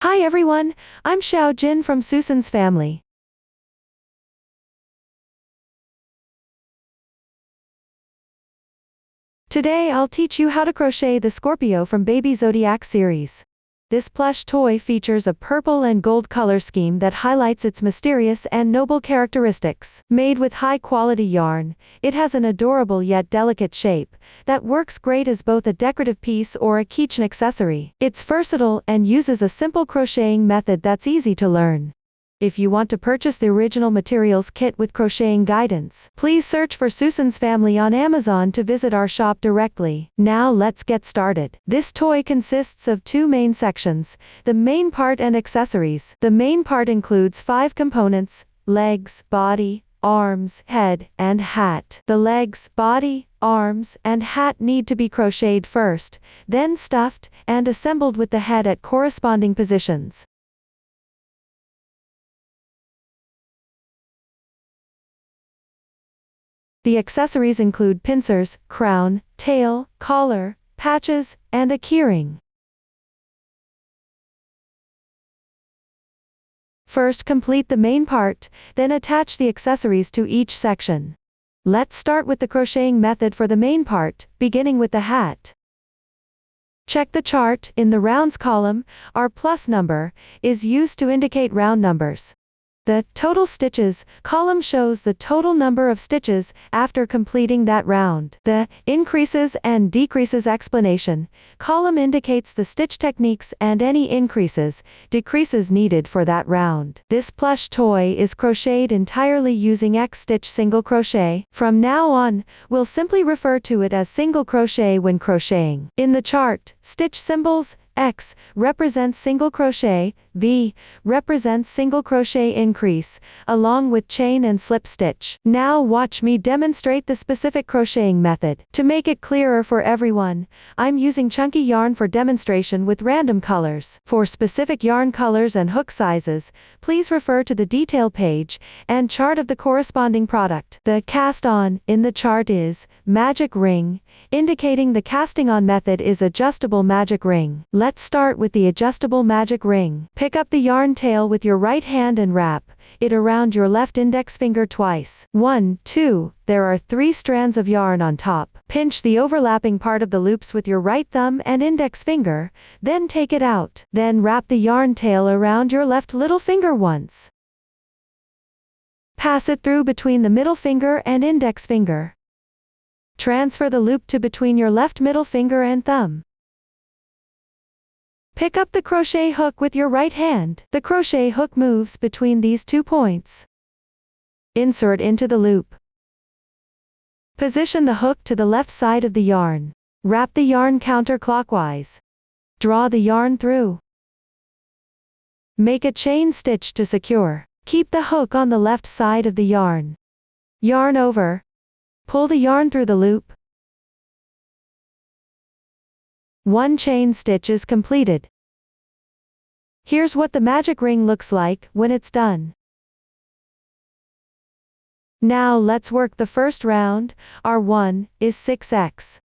Hi everyone, I'm Xiao Jin from Susan's family. Today I'll teach you how to crochet the Scorpio from Baby Zodiac series. This plush toy features a purple and gold color scheme that highlights its mysterious and noble characteristics. Made with high-quality yarn, it has an adorable yet delicate shape that works great as both a decorative piece or a keychain accessory. It's versatile and uses a simple crocheting method that's easy to learn. If you want to purchase the original materials kit with crocheting guidance, please search for Susan's Family on Amazon to visit our shop directly. Now let's get started. This toy consists of two main sections, the main part and accessories. The main part includes 5 components: legs, body, arms, head, and hat. The legs, body, arms, and hat need to be crocheted first, then stuffed and assembled with the head at corresponding positions. The accessories include pincers, crown, tail, collar, patches, and a keyring. First complete the main part, then attach the accessories to each section. Let's start with the crocheting method for the main part, beginning with the hat. Check the chart. In the rounds column, our plus number is used to indicate round numbers. The total stitches column shows the total number of stitches after completing that round. The increases and decreases explanation column indicates the stitch techniques and any increases, decreases needed for that round. This plush toy is crocheted entirely using X-stitch single crochet. From now on, we'll simply refer to it as single crochet when crocheting. In the chart, stitch symbols X represents single crochet, V represents single crochet increase, along with chain and slip stitch. Now watch me demonstrate the specific crocheting method. To make it clearer for everyone, I'm using chunky yarn for demonstration with random colors. For specific yarn colors and hook sizes, please refer to the detail page and chart of the corresponding product. The cast on in the chart is magic ring, indicating the casting on method is adjustable magic ring. Let's start with the adjustable magic ring. Pick up the yarn tail with your right hand and wrap it around your left index finger twice. 1, 2, there are 3 strands of yarn on top. Pinch the overlapping part of the loops with your right thumb and index finger, then take it out. Then wrap the yarn tail around your left little finger once. Pass it through between the middle finger and index finger. Transfer the loop to between your left middle finger and thumb. Pick up the crochet hook with your right hand. The crochet hook moves between these 2 points. Insert into the loop. Position the hook to the left side of the yarn. Wrap the yarn counterclockwise. Draw the yarn through. Make a chain stitch to secure. Keep the hook on the left side of the yarn. Yarn over. Pull the yarn through the loop. 1 chain stitch is completed. Here's what the magic ring looks like when it's done. Now let's work the first round. Our 1 is 6x.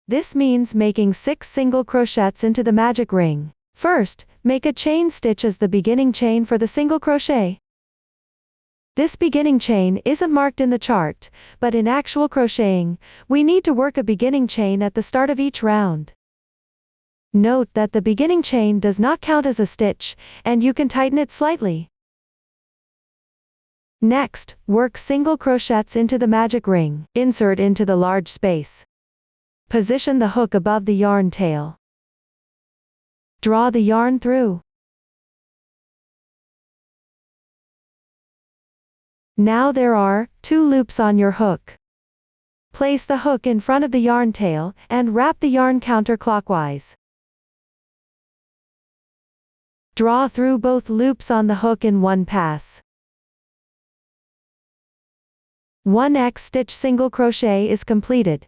This means making 6 single crochets into the magic ring. First, make a chain stitch as the beginning chain for the single crochet. This beginning chain isn't marked in the chart, but in actual crocheting, we need to work a beginning chain at the start of each round. Note that the beginning chain does not count as a stitch, and you can tighten it slightly. Next, work single crochets into the magic ring. Insert into the large space. Position the hook above the yarn tail. Draw the yarn through. Now there are 2 loops on your hook. Place the hook in front of the yarn tail and wrap the yarn counterclockwise. Draw through both loops on the hook in one pass. 1 X-stitch single crochet is completed.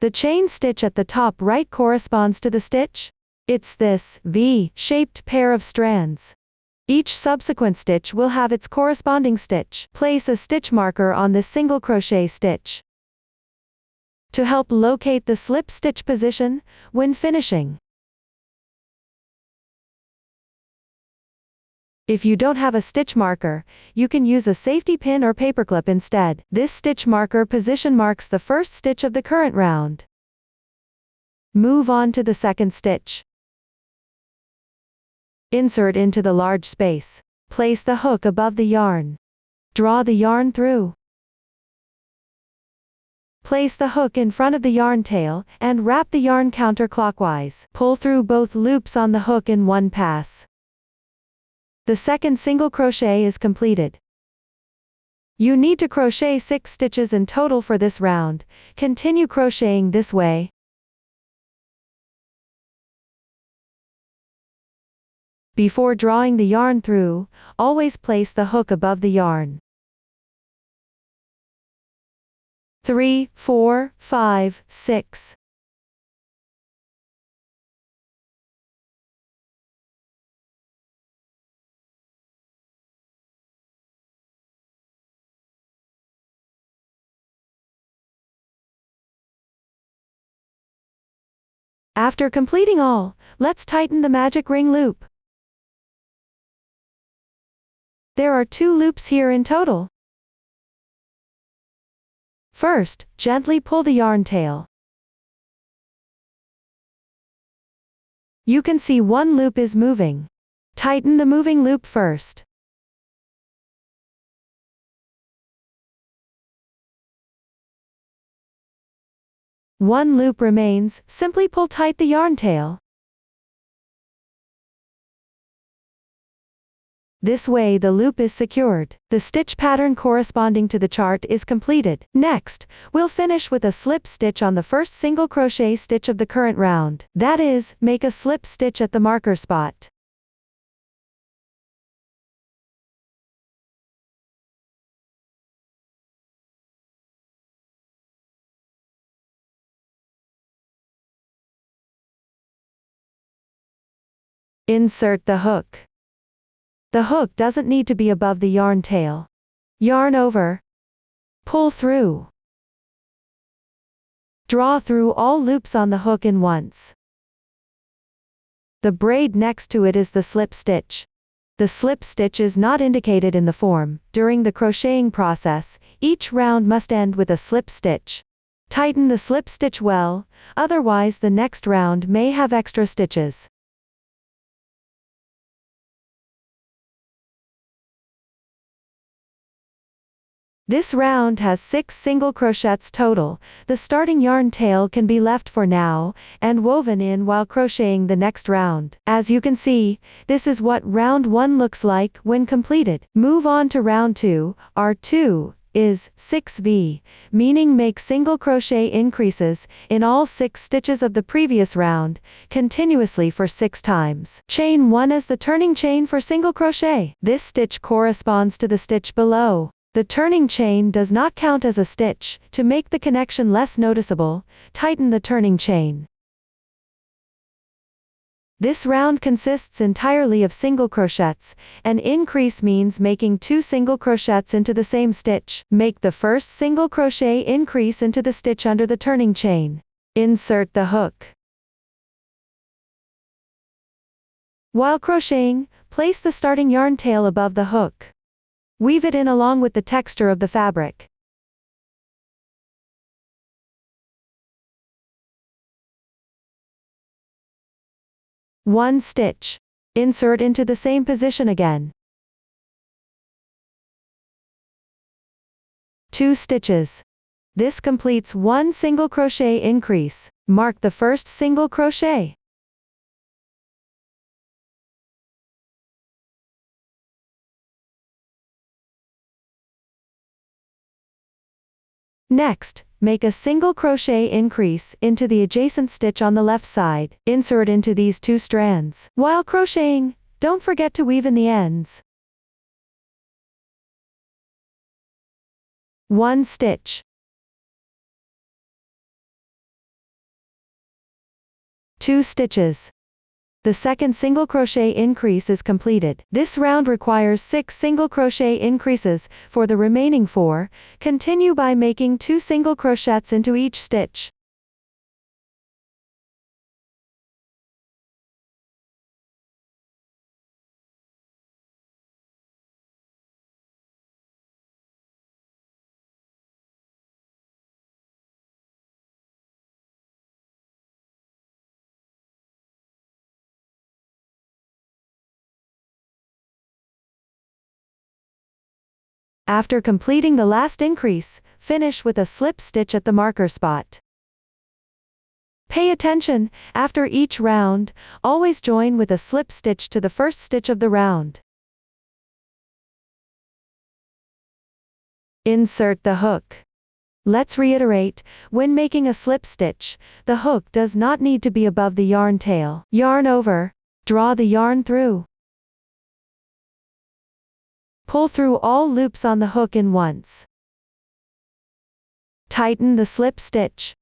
The chain stitch at the top right corresponds to the stitch. It's this V-shaped pair of strands. Each subsequent stitch will have its corresponding stitch. Place a stitch marker on this single crochet stitch to help locate the slip stitch position when finishing. If you don't have a stitch marker, you can use a safety pin or paperclip instead. This stitch marker position marks the first stitch of the current round. Move on to the second stitch. Insert into the large space. Place the hook above the yarn. Draw the yarn through. Place the hook in front of the yarn tail, and wrap the yarn counterclockwise. Pull through both loops on the hook in one pass. The second single crochet is completed. You need to crochet 6 stitches in total for this round. Continue crocheting this way. Before drawing the yarn through, always place the hook above the yarn. 3, 4, 5, 6. After completing all, let's tighten the magic ring loop. There are 2 loops here in total. First, gently pull the yarn tail. You can see one loop is moving. Tighten the moving loop first. One loop remains, simply pull tight the yarn tail. This way the loop is secured. The stitch pattern corresponding to the chart is completed. Next, we'll finish with a slip stitch on the first single crochet stitch of the current round. That is, make a slip stitch at the marker spot. Insert the hook. The hook doesn't need to be above the yarn tail. Yarn over. Pull through. Draw through all loops on the hook in once. The braid next to it is the slip stitch. The slip stitch is not indicated in the form. During the crocheting process, each round must end with a slip stitch. Tighten the slip stitch well, otherwise the next round may have extra stitches. This round has 6 single crochets total. The starting yarn tail can be left for now, and woven in while crocheting the next round. As you can see, this is what round 1 looks like when completed. Move on to round 2. Our 2 is 6V, meaning make single crochet increases in all 6 stitches of the previous round, continuously for 6 times. Chain 1 as the turning chain for single crochet. This stitch corresponds to the stitch below. The turning chain does not count as a stitch. To make the connection less noticeable, tighten the turning chain. This round consists entirely of single crochets. An increase means making 2 single crochets into the same stitch. Make the first single crochet increase into the stitch under the turning chain. Insert the hook. While crocheting, place the starting yarn tail above the hook. Weave it in along with the texture of the fabric. One stitch. Insert into the same position again. 2 stitches. This completes 1 single crochet increase. Mark the first single crochet. Next, make a single crochet increase into the adjacent stitch on the left side. Insert into these 2 strands. While crocheting, don't forget to weave in the ends. 1 stitch. 2 stitches. The second single crochet increase is completed. This round requires 6 single crochet increases. For the remaining 4, continue by making 2 single crochets into each stitch. After completing the last increase, finish with a slip stitch at the marker spot. Pay attention, after each round, always join with a slip stitch to the first stitch of the round. Insert the hook. Let's reiterate, when making a slip stitch, the hook does not need to be above the yarn tail. Yarn over, draw the yarn through. Pull through all loops on the hook in once. Tighten the slip stitch.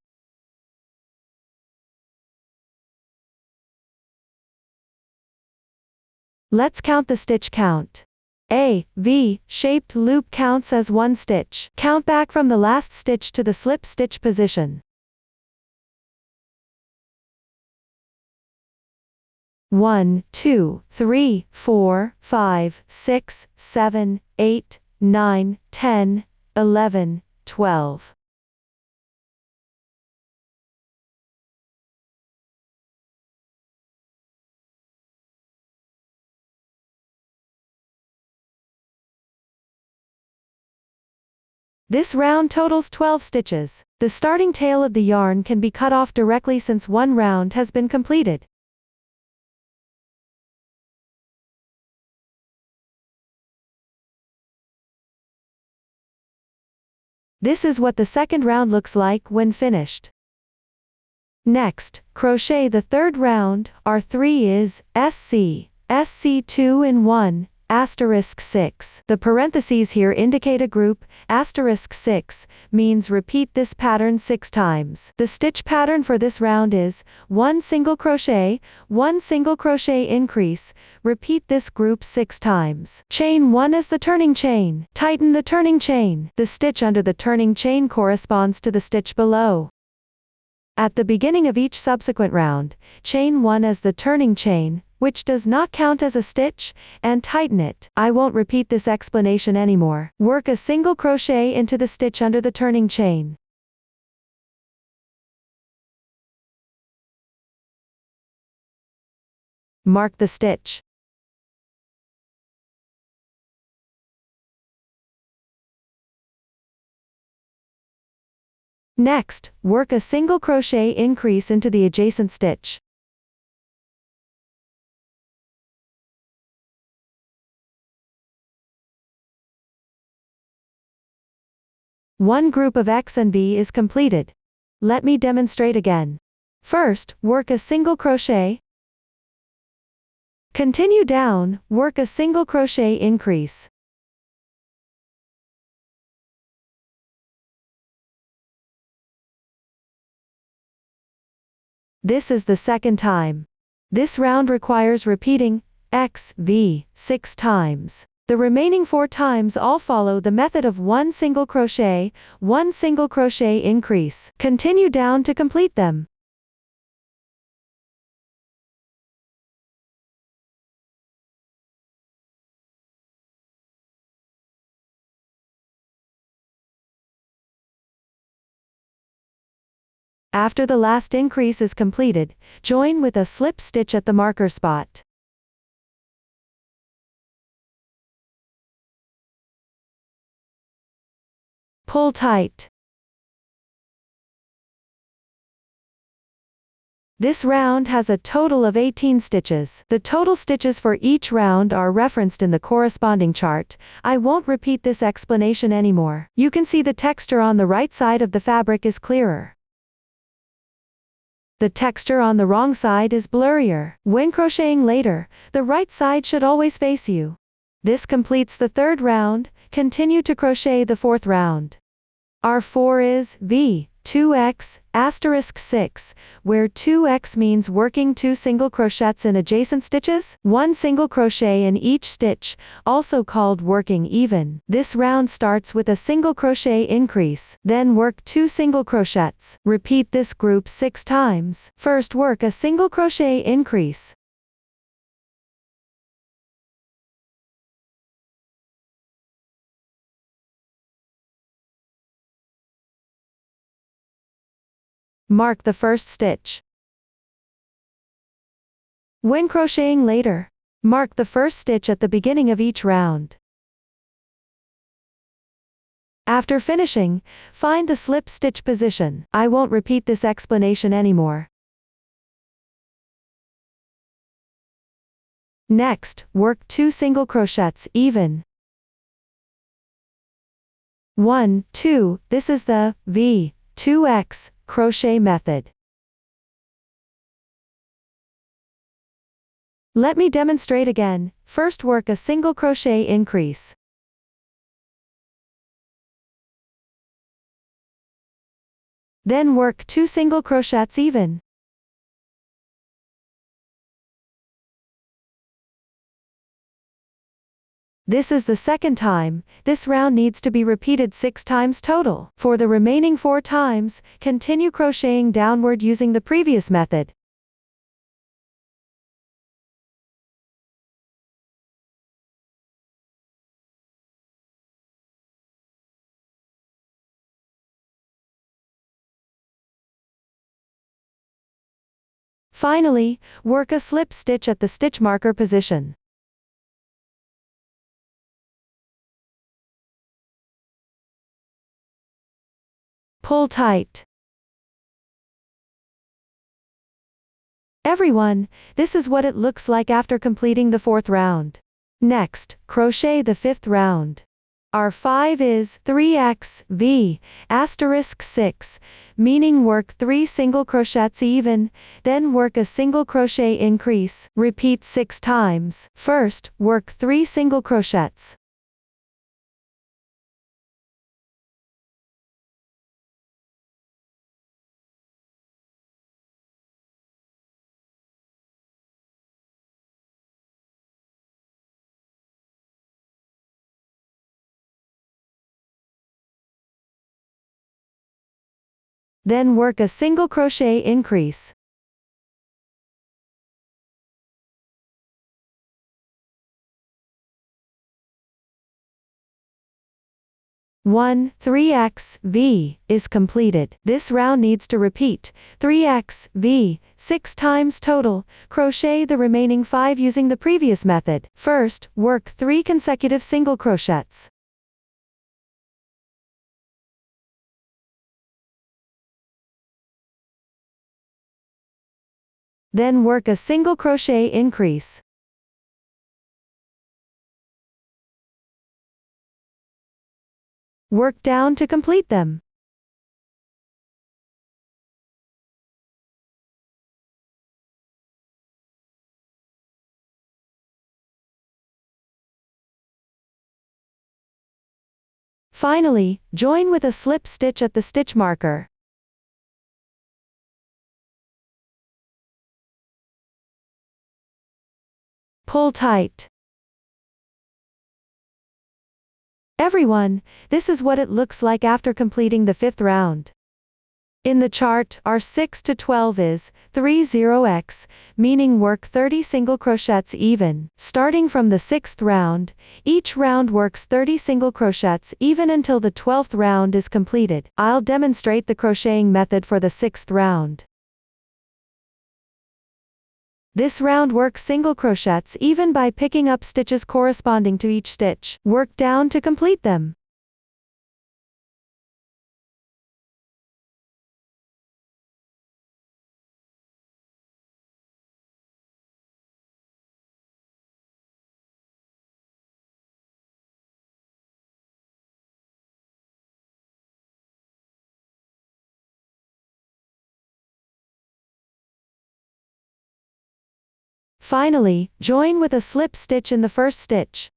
Let's count the stitch count. A V-shaped loop counts as one stitch. Count back from the last stitch to the slip stitch position. 1, 2, 3, 4, 5, 6, 7, 8, 9, 10, 11, 12. This round totals 12 stitches. The starting tail of the yarn can be cut off directly since one round has been completed. This is what the second round looks like when finished. Next, crochet the third round. R3 is SC 2 in 1. *6. The parentheses here indicate a group. *6 means repeat this pattern 6 times. The stitch pattern for this round is 1 single crochet, 1 single crochet increase. Repeat this group 6 times. Chain 1 as the turning chain. Tighten the turning chain. The stitch under the turning chain corresponds to the stitch below. At the beginning of each subsequent round, chain 1 as the turning chain, which does not count as a stitch, and tighten it. I won't repeat this explanation anymore. Work a single crochet into the stitch under the turning chain. Mark the stitch. Next, work a single crochet increase into the adjacent stitch. One group of X and V is completed. Let me demonstrate again. First, work a single crochet. Continue down, work a single crochet increase. This is the second time. This round requires repeating X, V 6 times. The remaining 4 times all follow the method of 1 single crochet, 1 single crochet increase. Continue down to complete them. After the last increase is completed, join with a slip stitch at the marker spot. Pull tight. This round has a total of 18 stitches. The total stitches for each round are referenced in the corresponding chart. I won't repeat this explanation anymore. You can see the texture on the right side of the fabric is clearer. The texture on the wrong side is blurrier. When crocheting later, the right side should always face you. This completes the third round. Continue to crochet the fourth round. R4 is V2X *6, where 2x means working 2 single crochets in adjacent stitches, 1 single crochet in each stitch, also called working even. This round starts with a single crochet increase, then work 2 single crochets. Repeat this group 6 times. First work a single crochet increase. Mark the first stitch. When crocheting later, mark the first stitch at the beginning of each round. After finishing, find the slip stitch position. I won't repeat this explanation anymore. Next, work 2 single crochets even. 1, 2, this is the V2X crochet method. Let me demonstrate again. First work a single crochet increase. Then work 2 single crochets even. This is the second time. This round needs to be repeated 6 times total. For the remaining 4 times, continue crocheting downward using the previous method. Finally, work a slip stitch at the stitch marker position. Pull tight. Everyone, this is what it looks like after completing the 4th round. Next, crochet the 5th round. Our 5 is 3x V asterisk 6, meaning work 3 single crochets even, then work a single crochet increase, repeat 6 times. First, work 3 single crochets. Then work a single crochet increase. One 3x V is completed. This round needs to repeat 3x V 6 times total. Crochet the remaining 5 using the previous method. First, work 3 consecutive single crochets. Then work a single crochet increase. Work down to complete them. Finally, join with a slip stitch at the stitch marker. Pull tight. Everyone, this is what it looks like after completing the 5th round. In the chart, our 6 to 12 is 30x, meaning work 30 single crochets even. Starting from the 6th round, each round works 30 single crochets even until the 12th round is completed. I'll demonstrate the crocheting method for the 6th round. This round works single crochets even by picking up stitches corresponding to each stitch. Work down to complete them. Finally, join with a slip stitch in the first stitch.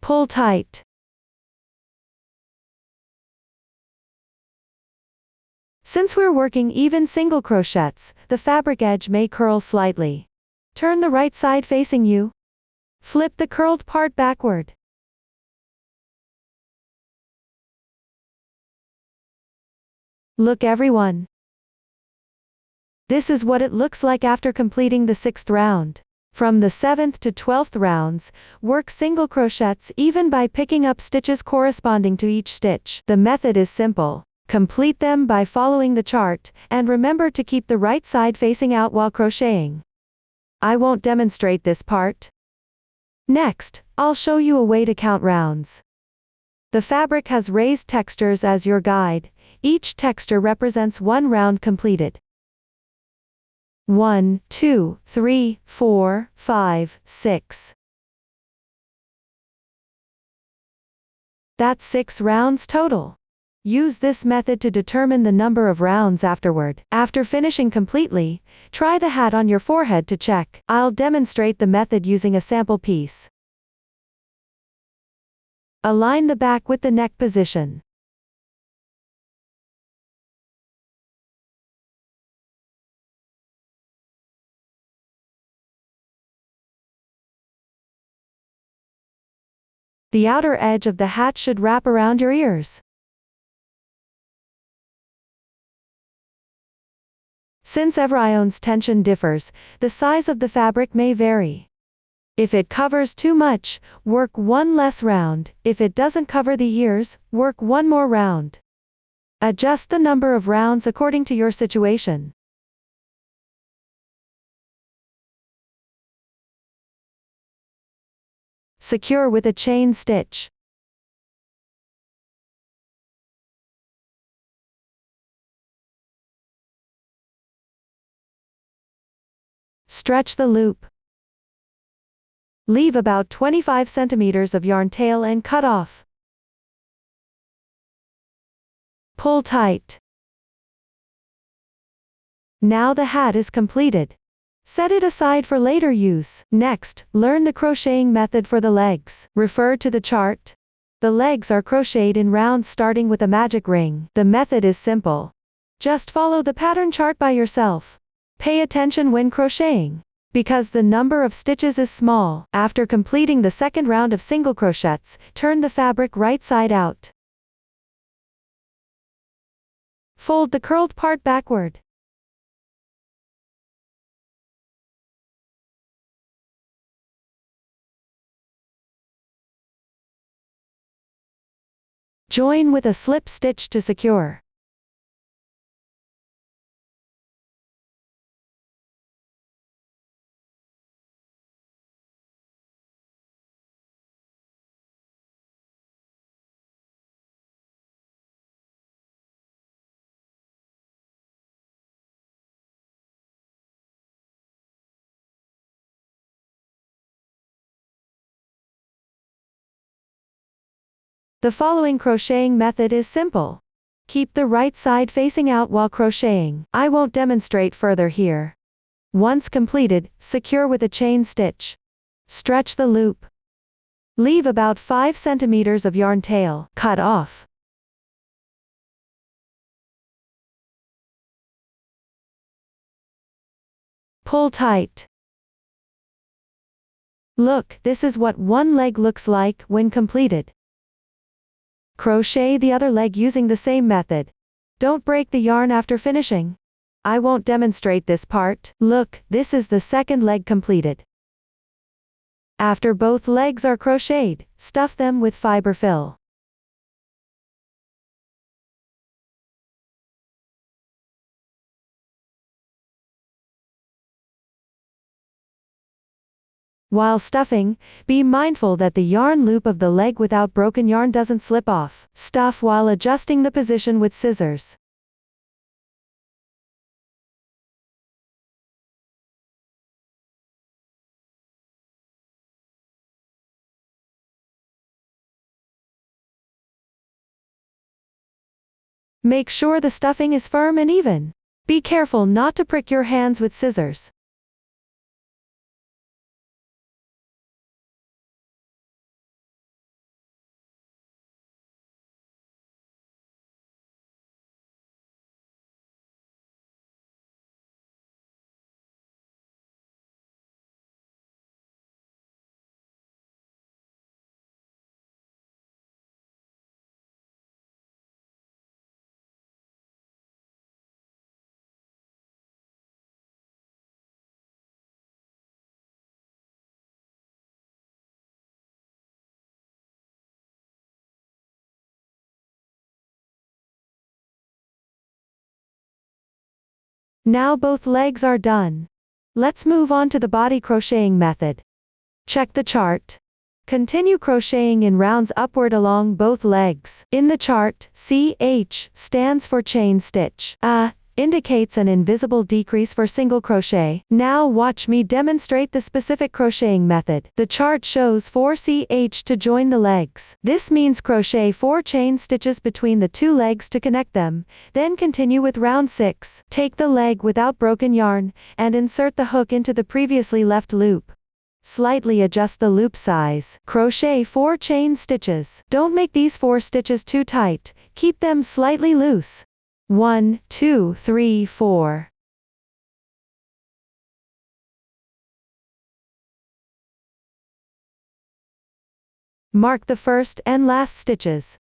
Pull tight. Since we're working even single crochets, the fabric edge may curl slightly. Turn the right side facing you. Flip the curled part backward. Look everyone. This is what it looks like after completing the 6th round. From the 7th to 12th rounds, work single crochets even by picking up stitches corresponding to each stitch. The method is simple. Complete them by following the chart, and remember to keep the right side facing out while crocheting. I won't demonstrate this part. Next, I'll show you a way to count rounds. The fabric has raised textures as your guide. Each texture represents one round completed. 1, 2, 3, 4, 5, 6. That's 6 rounds total. Use this method to determine the number of rounds afterward. After finishing completely, try the hat on your forehead to check. I'll demonstrate the method using a sample piece. Align the back with the neck position. The outer edge of the hat should wrap around your ears. Since every iron's tension differs, the size of the fabric may vary. If it covers too much, work one less round. If it doesn't cover the ears, work one more round. Adjust the number of rounds according to your situation. Secure with a chain stitch. Stretch the loop. Leave about 25 centimeters of yarn tail and cut off. Pull tight. Now the hat is completed. Set it aside for later use. Next, learn the crocheting method for the legs. Refer to the chart. The legs are crocheted in rounds starting with a magic ring. The method is simple. Just follow the pattern chart by yourself. Pay attention when crocheting. Because the number of stitches is small, after completing the second round of single crochets, turn the fabric right side out. Fold the curled part backward. Join with a slip stitch to secure. The following crocheting method is simple. Keep the right side facing out while crocheting. I won't demonstrate further here. Once completed, secure with a chain stitch. Stretch the loop. Leave about 5 centimeters of yarn tail. Cut off. Pull tight. Look, this is what one leg looks like when completed. Crochet the other leg using the same method. Don't break the yarn after finishing. I won't demonstrate this part. Look, this is the second leg completed. After both legs are crocheted, stuff them with fiber fill. While stuffing, be mindful that the yarn loop of the leg without broken yarn doesn't slip off. Stuff while adjusting the position with scissors. Make sure the stuffing is firm and even. Be careful not to prick your hands with scissors. Now both legs are done. Let's move on to the body crocheting method. Check the chart. Continue crocheting in rounds upward along both legs. In the chart, CH stands for chain stitch. A indicates an invisible decrease for single crochet. Now watch me demonstrate the specific crocheting method. The chart shows 4 CH to join the legs. This means crochet 4 chain stitches between the 2 legs to connect them, then continue with round 6. Take the leg without broken yarn, and insert the hook into the previously left loop. Slightly adjust the loop size. Crochet 4 chain stitches. Don't make these 4 stitches too tight, keep them slightly loose. 1, 2, 3, 4. Mark the first and last stitches.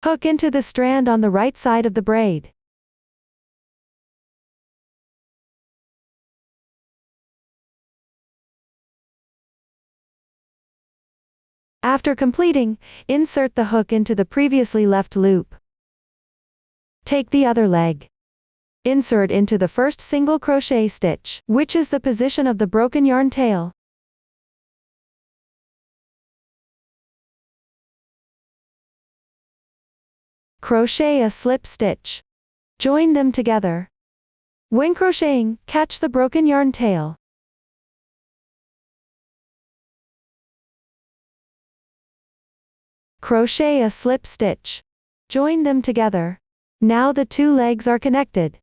Hook into the strand on the right side of the braid. After completing, insert the hook into the previously left loop. Take the other leg. Insert into the first single crochet stitch, which is the position of the broken yarn tail. Crochet a slip stitch. Join them together. When crocheting, catch the broken yarn tail. Crochet a slip stitch. Join them together. Now the 2 legs are connected.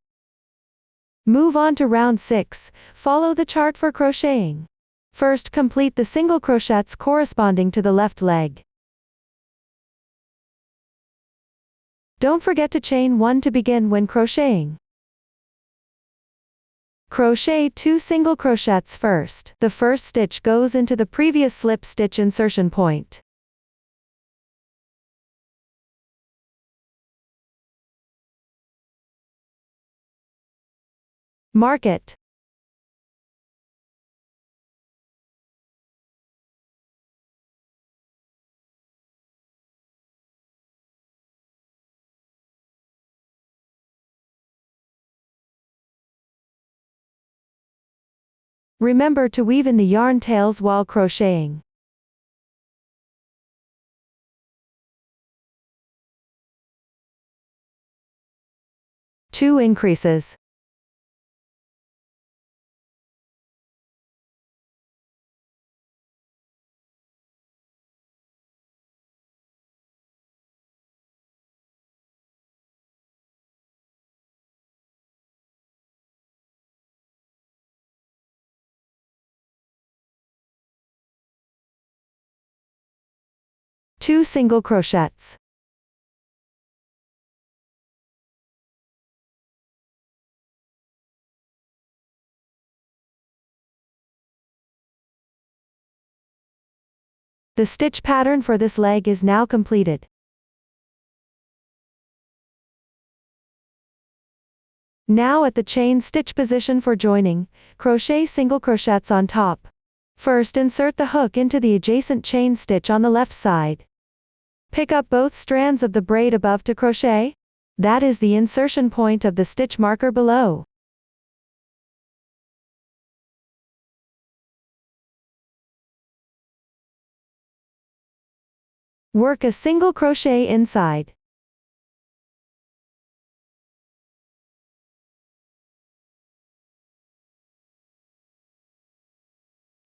Move on to round 6, follow the chart for crocheting. First complete the single crochets corresponding to the left leg. Don't forget to chain 1 to begin when crocheting. Crochet 2 single crochets first. The first stitch goes into the previous slip stitch insertion point. Mark it. Remember to weave in the yarn tails while crocheting. Two increases. Two single crochets. The stitch pattern for this leg is now completed. Now at the chain stitch position for joining, crochet single crochets on top. First insert the hook into the adjacent chain stitch on the left side. Pick up both strands of the braid above to crochet. That is the insertion point of the stitch marker below. Work a single crochet inside.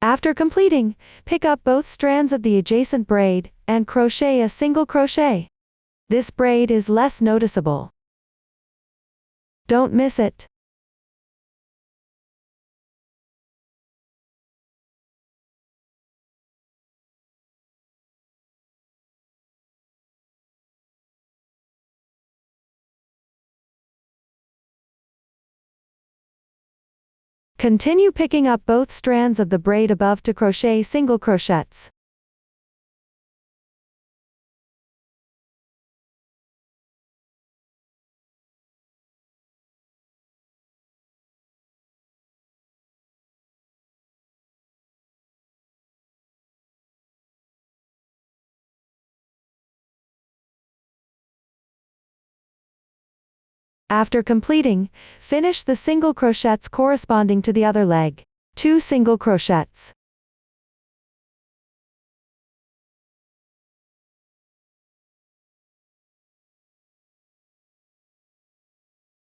After completing, pick up both strands of the adjacent braid, and crochet a single crochet. This braid is less noticeable. Don't miss it. Continue picking up both strands of the braid above to crochet single crochets. After completing, finish the single crochets corresponding to the other leg. 2 single crochets.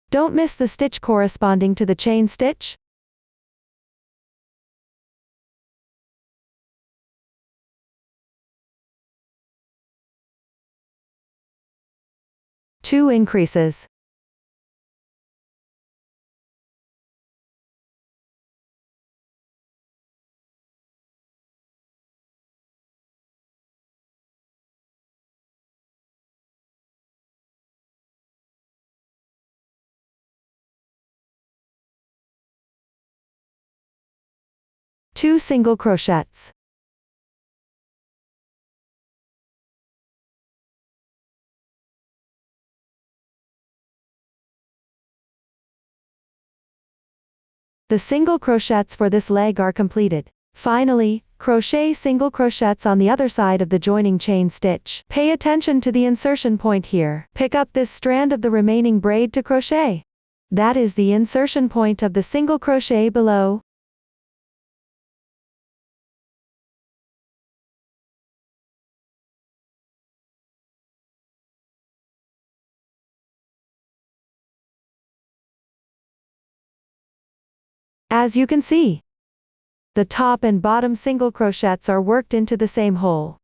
Don't miss the stitch corresponding to the chain stitch. Two increases. Two single crochets. The single crochets for this leg are completed. Finally, crochet single crochets on the other side of the joining chain stitch. Pay attention to the insertion point here. Pick up this strand of the remaining braid to crochet. That is the insertion point of the single crochet below. As you can see, the top and bottom single crochets are worked into the same hole.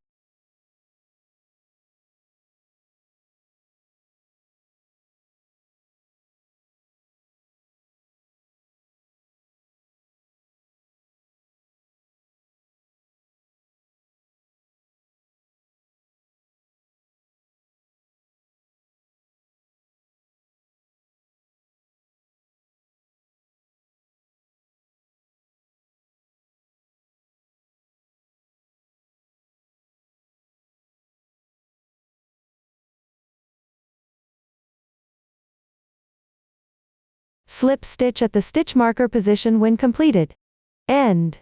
Slip stitch at the stitch marker position when completed. End.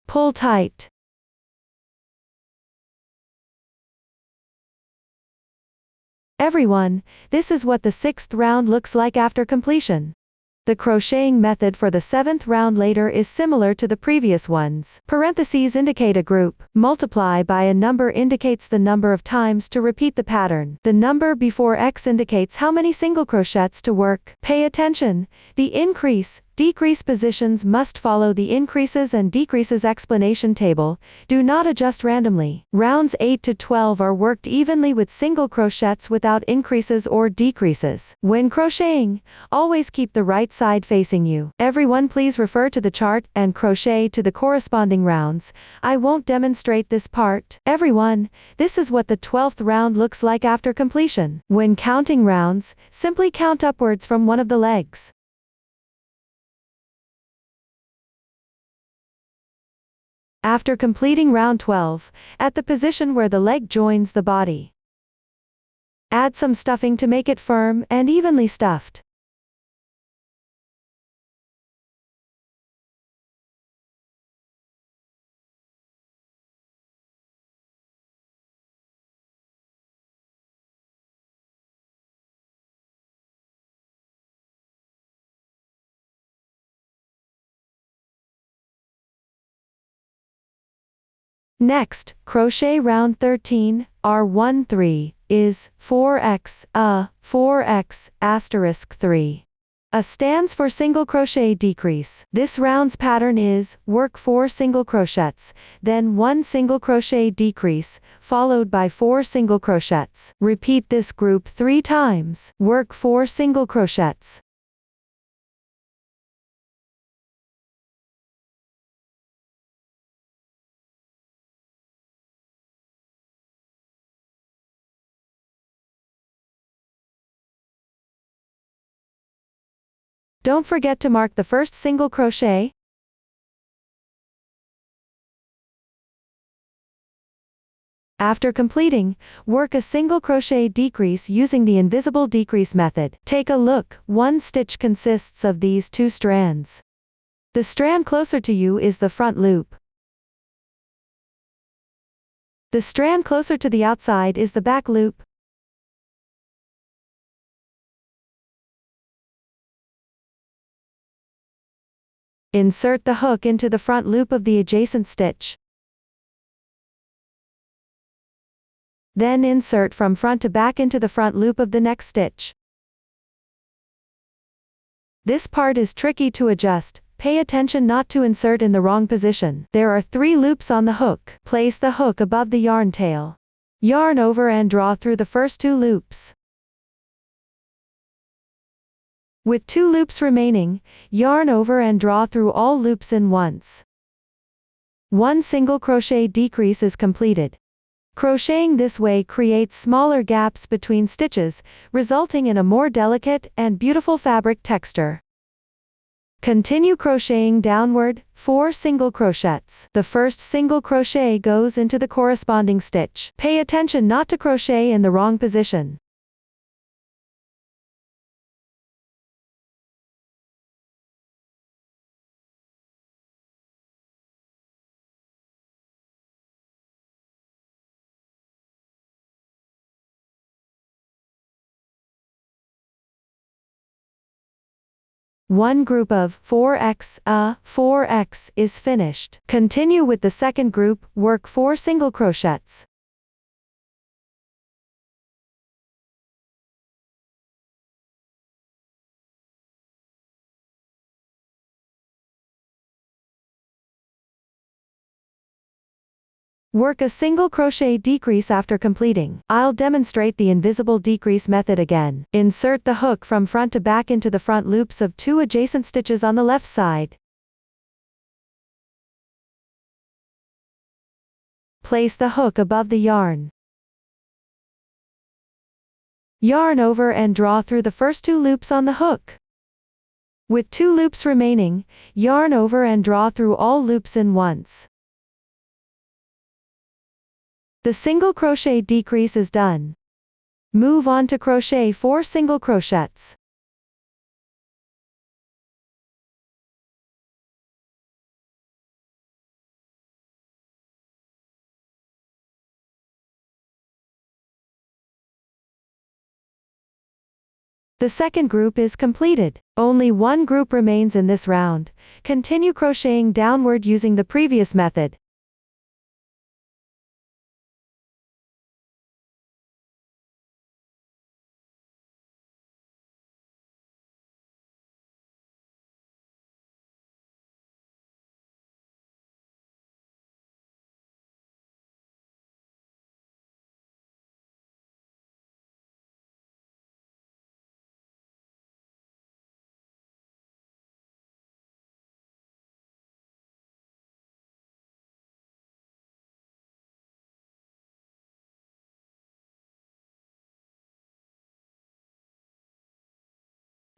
Pull tight. Everyone, this is what the 6th round looks like after completion. The crocheting method for the 7th round later is similar to the previous ones. Parentheses indicate a group. Multiply by a number indicates the number of times to repeat the pattern. The number before X indicates how many single crochets to work. Pay attention. The increase, decrease positions must follow the increases and decreases explanation table. Do not adjust randomly. Rounds 8 to 12 are worked evenly with single crochets without increases or decreases. When crocheting, always keep the right side facing you. Everyone please refer to the chart and crochet to the corresponding rounds. I won't demonstrate this part. Everyone, this is what the 12th round looks like after completion. When counting rounds, simply count upwards from one of the legs. After completing round 12, at the position where the leg joins the body, add some stuffing to make it firm and evenly stuffed. Next, crochet round 13, R13, is 4x, 4x, asterisk 3. A stands for single crochet decrease. This round's pattern is, work 4 single crochets, then 1 single crochet decrease, followed by 4 single crochets. Repeat this group 3 times. Work 4 single crochets. Don't forget to mark the first single crochet. After completing, work a single crochet decrease using the invisible decrease method. Take a look, one stitch consists of these 2 strands. The strand closer to you is the front loop. The strand closer to the outside is the back loop. Insert the hook into the front loop of the adjacent stitch. Then insert from front to back into the front loop of the next stitch. This part is tricky to adjust. Pay attention not to insert in the wrong position. There are 3 loops on the hook. Place the hook above the yarn tail. Yarn over and draw through the first 2 loops. With 2 loops remaining, yarn over and draw through all loops in once. 1 single crochet decrease is completed. Crocheting this way creates smaller gaps between stitches, resulting in a more delicate and beautiful fabric texture. Continue crocheting downward, 4 single crochets. The first single crochet goes into the corresponding stitch. Pay attention not to crochet in the wrong position. One group of 4x is finished. Continue with the second group, work 4 single crochets. Work a single crochet decrease after completing. I'll demonstrate the invisible decrease method again. Insert the hook from front to back into the front loops of 2 adjacent stitches on the left side. Place the hook above the yarn. Yarn over and draw through the first 2 loops on the hook. With 2 loops remaining, yarn over and draw through all loops in once. The single crochet decrease is done. Move on to crochet 4 single crochets. The second group is completed. Only 1 group remains in this round. Continue crocheting downward using the previous method.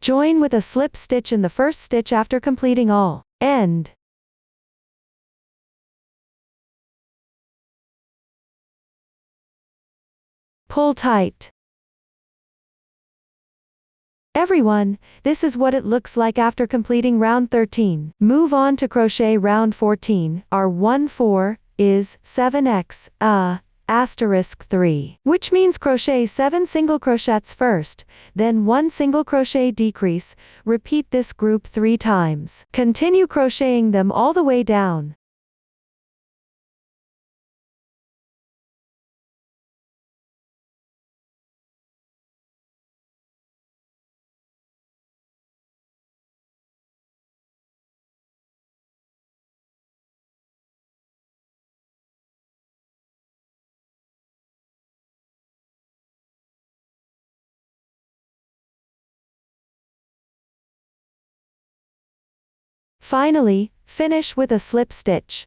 Join with a slip stitch in the first stitch after completing all. End. Pull tight. Everyone, this is what it looks like after completing round 13. Move on to crochet round 14. Our 1-4 is 7x, asterisk 3, which means crochet 7 single crochets first, then 1 single crochet decrease. Repeat this group 3 times. Continue crocheting them all the way down. Finally, finish with a slip stitch.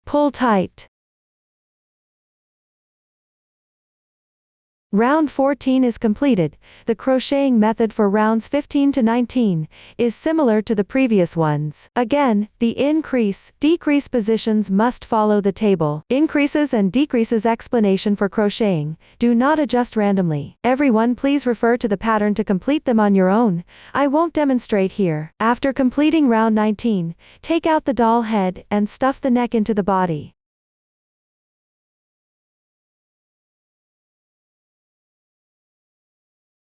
Pull tight. Round 14 is completed. The crocheting method for rounds 15 to 19 is similar to the previous ones. Again, the increase, decrease positions must follow the table. Increases and decreases explanation for crocheting. Do not adjust randomly. Everyone, please refer to the pattern to complete them on your own. I won't demonstrate here. After completing round 19, take out the doll head and stuff the neck into the body.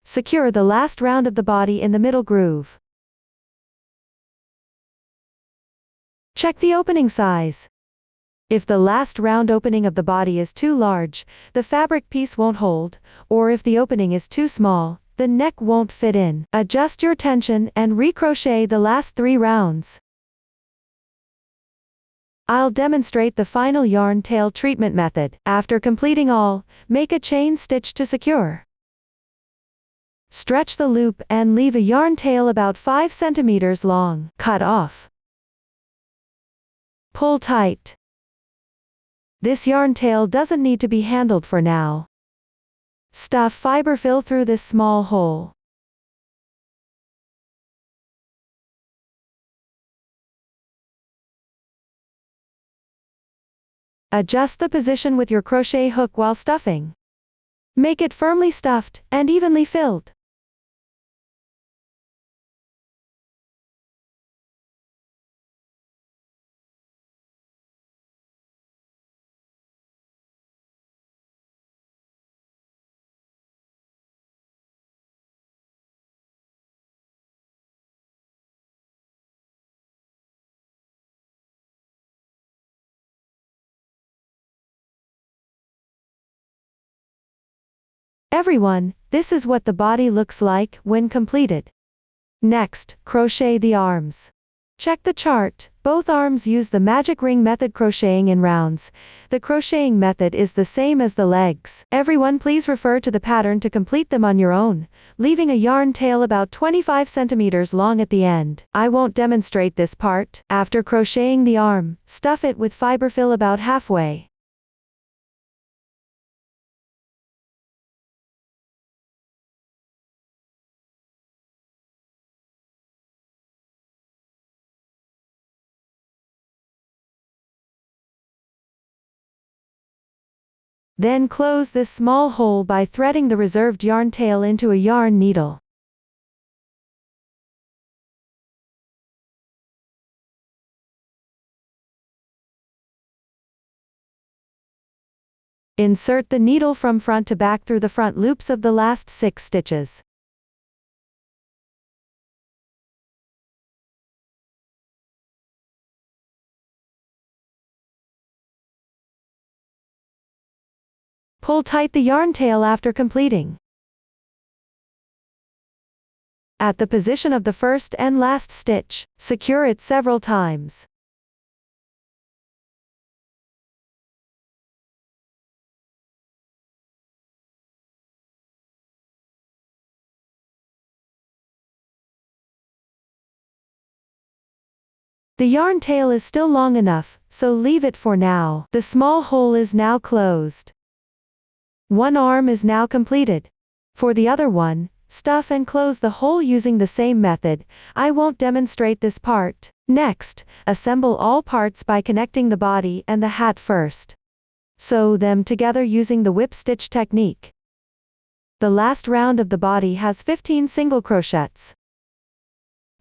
Secure the last round of the body in the middle groove. Check the opening size. If the last round opening of the body is too large, the fabric piece won't hold, or if the opening is too small, the neck won't fit in. Adjust your tension and recrochet the last 3 rounds. I'll demonstrate the final yarn tail treatment method. After completing all, make a chain stitch to secure. Stretch the loop and leave a yarn tail about 5 centimeters long. Cut off. Pull tight. This yarn tail doesn't need to be handled for now. Stuff fiber fill through this small hole. Adjust the position with your crochet hook while stuffing. Make it firmly stuffed and evenly filled. Everyone, this is what the body looks like when completed. Next, crochet the arms. Check the chart. Both arms use the magic ring method crocheting in rounds. The crocheting method is the same as the legs. Everyone, please refer to the pattern to complete them on your own, leaving a yarn tail about 25 centimeters long at the end. I won't demonstrate this part. After crocheting the arm, stuff it with fiber fill about halfway. Then close this small hole by threading the reserved yarn tail into a yarn needle. Insert the needle from front to back through the front loops of the last 6 stitches. Pull tight the yarn tail after completing. At the position of the first and last stitch, secure it several times. The yarn tail is still long enough, so leave it for now. The small hole is now closed. One arm is now completed. For the other one, stuff and close the hole using the same method. I won't demonstrate this part. Next, assemble all parts by connecting the body and the hat first. Sew them together using the whip stitch technique. The last round of the body has 15 single crochets.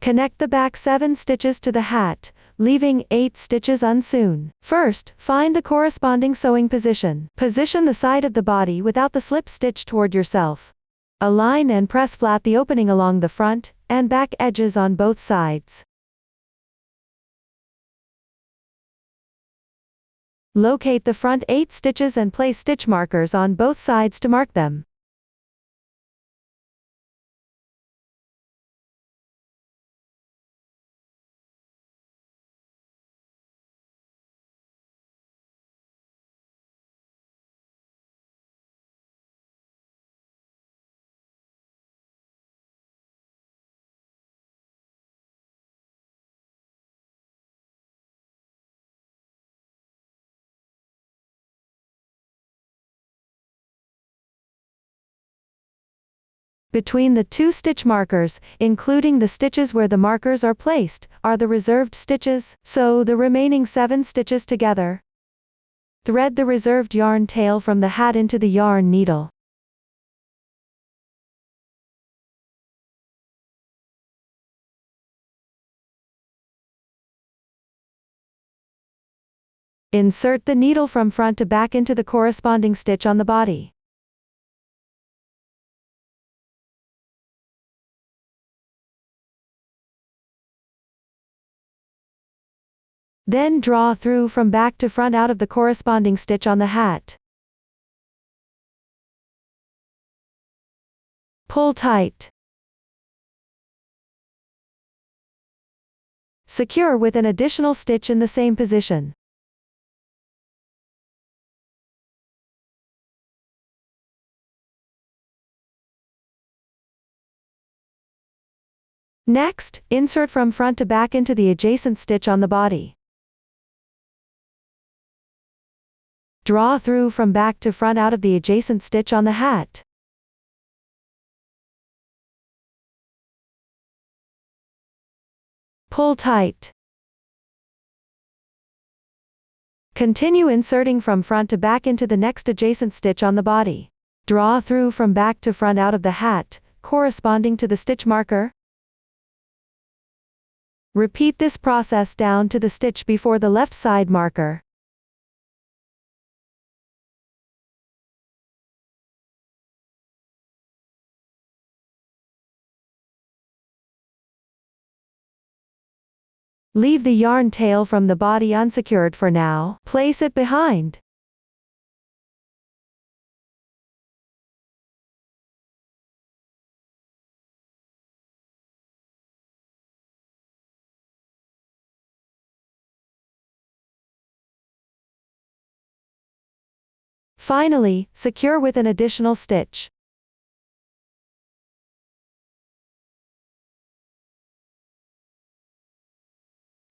Connect the back 7 stitches to the hat, leaving 8 stitches unsewn. First, find the corresponding sewing position. Position the side of the body without the slip stitch toward yourself. Align and press flat the opening along the front and back edges on both sides. Locate the front 8 stitches and place stitch markers on both sides to mark them. Between the two stitch markers, including the stitches where the markers are placed, are the reserved stitches, sew the remaining 7 stitches together. Thread the reserved yarn tail from the hat into the yarn needle. Insert the needle from front to back into the corresponding stitch on the body. Then draw through from back to front out of the corresponding stitch on the hat. Pull tight. Secure with an additional stitch in the same position. Next, insert from front to back into the adjacent stitch on the body. Draw through from back to front out of the adjacent stitch on the hat. Pull tight. Continue inserting from front to back into the next adjacent stitch on the body. Draw through from back to front out of the hat, corresponding to the stitch marker. Repeat this process down to the stitch before the left side marker. Leave the yarn tail from the body unsecured for now. Place it behind. Finally, secure with an additional stitch.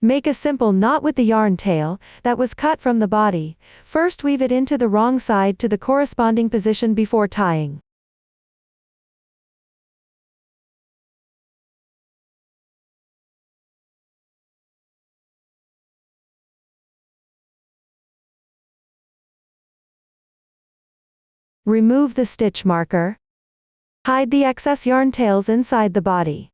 Make a simple knot with the yarn tail that was cut from the body. First weave it into the wrong side to the corresponding position before tying. Remove the stitch marker. Hide the excess yarn tails inside the body.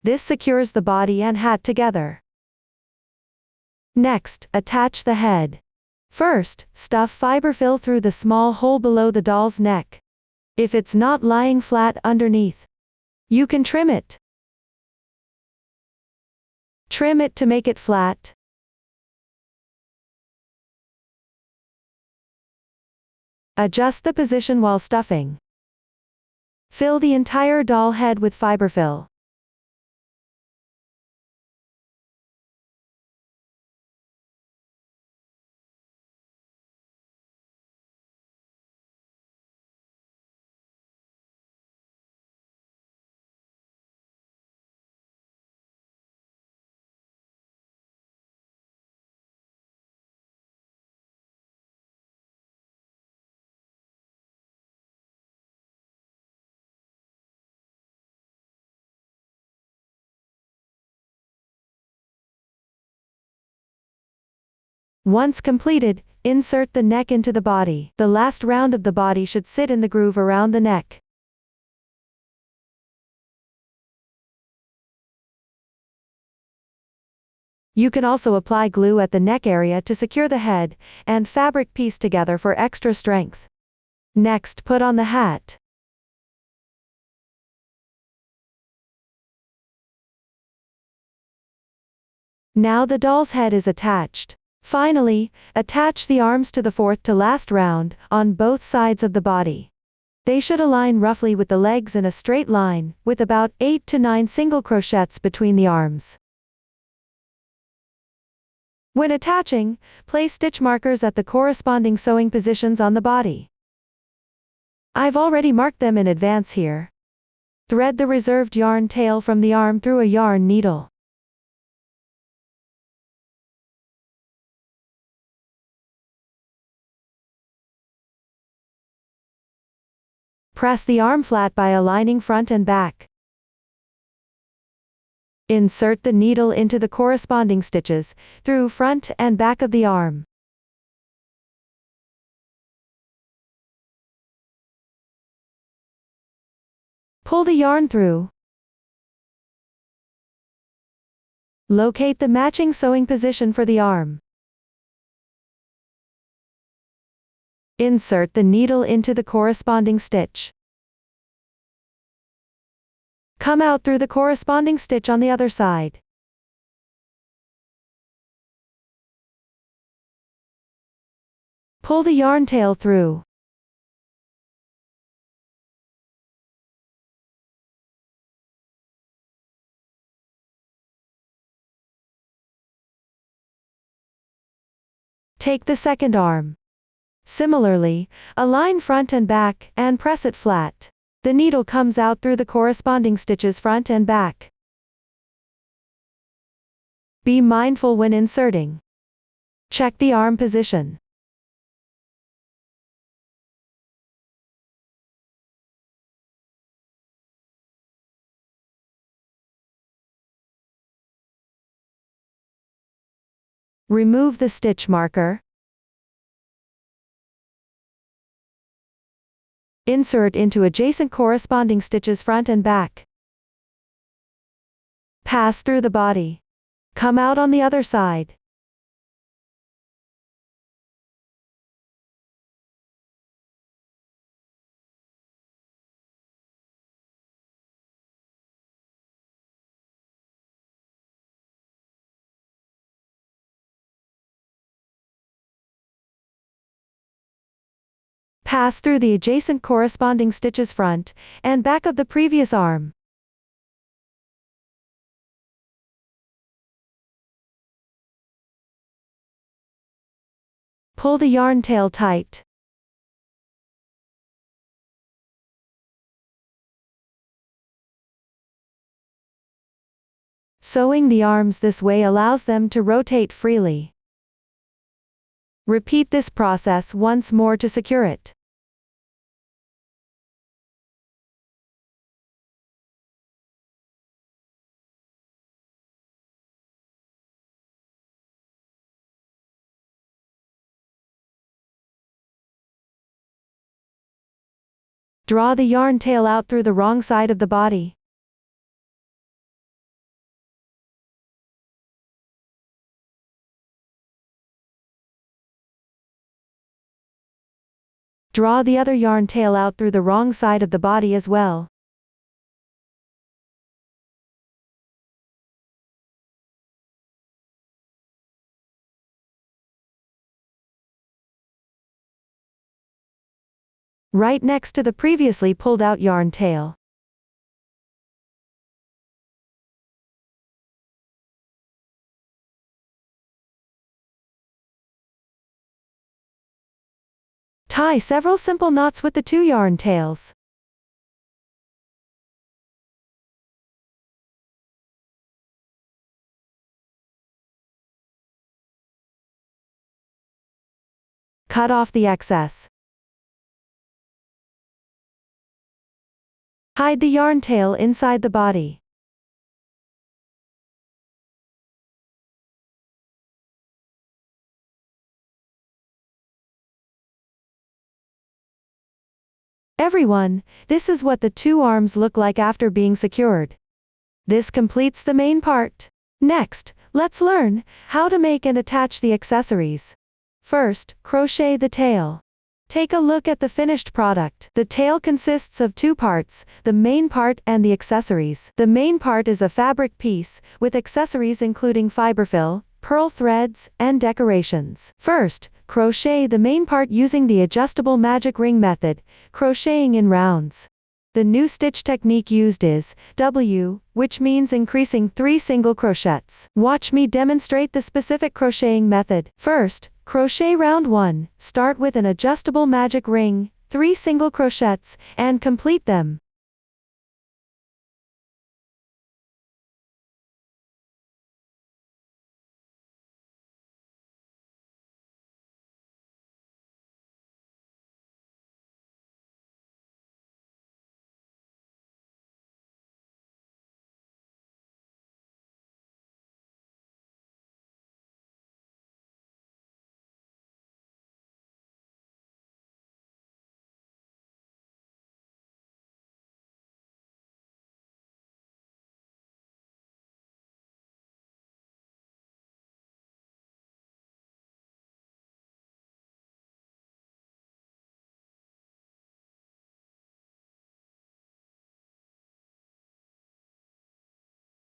This secures the body and hat together. Next, attach the head. First, stuff fiberfill through the small hole below the doll's neck. If it's not lying flat underneath, you can trim it. Trim it to make it flat. Adjust the position while stuffing. Fill the entire doll head with fiberfill. Once completed, insert the neck into the body. The last round of the body should sit in the groove around the neck. You can also apply glue at the neck area to secure the head and fabric piece together for extra strength. Next, put on the hat. Now the doll's head is attached. Finally, attach the arms to the fourth to last round, on both sides of the body. They should align roughly with the legs in a straight line, with about 8 to 9 single crochets between the arms. When attaching, place stitch markers at the corresponding sewing positions on the body. I've already marked them in advance here. Thread the reserved yarn tail from the arm through a yarn needle. Press the arm flat by aligning front and back. Insert the needle into the corresponding stitches, through front and back of the arm. Pull the yarn through. Locate the matching sewing position for the arm. Insert the needle into the corresponding stitch. Come out through the corresponding stitch on the other side. Pull the yarn tail through. Take the second arm. Similarly, align front and back, and press it flat. The needle comes out through the corresponding stitches front and back. Be mindful when inserting. Check the arm position. Remove the stitch marker. Insert into adjacent corresponding stitches front and back. Pass through the body. Come out on the other side. Pass through the adjacent corresponding stitches front and back of the previous arm. Pull the yarn tail tight. Sewing the arms this way allows them to rotate freely. Repeat this process once more to secure it. Draw the yarn tail out through the wrong side of the body. Draw the other yarn tail out through the wrong side of the body as well. Right next to the previously pulled out yarn tail. Tie several simple knots with the two yarn tails. Cut off the excess. Hide the yarn tail inside the body. Everyone, this is what the two arms look like after being secured. This completes the main part. Next, let's learn how to make and attach the accessories. First, crochet the tail. Take a look at the finished product. The tail consists of two parts, the main part and the accessories. The main part is a fabric piece, with accessories including fiberfill, pearl threads, and decorations. First, crochet the main part using the adjustable magic ring method, crocheting in rounds. The new stitch technique used is W, which means increasing 3 single crochets. Watch me demonstrate the specific crocheting method. First, crochet round 1, start with an adjustable magic ring, 3 single crochets, and complete them.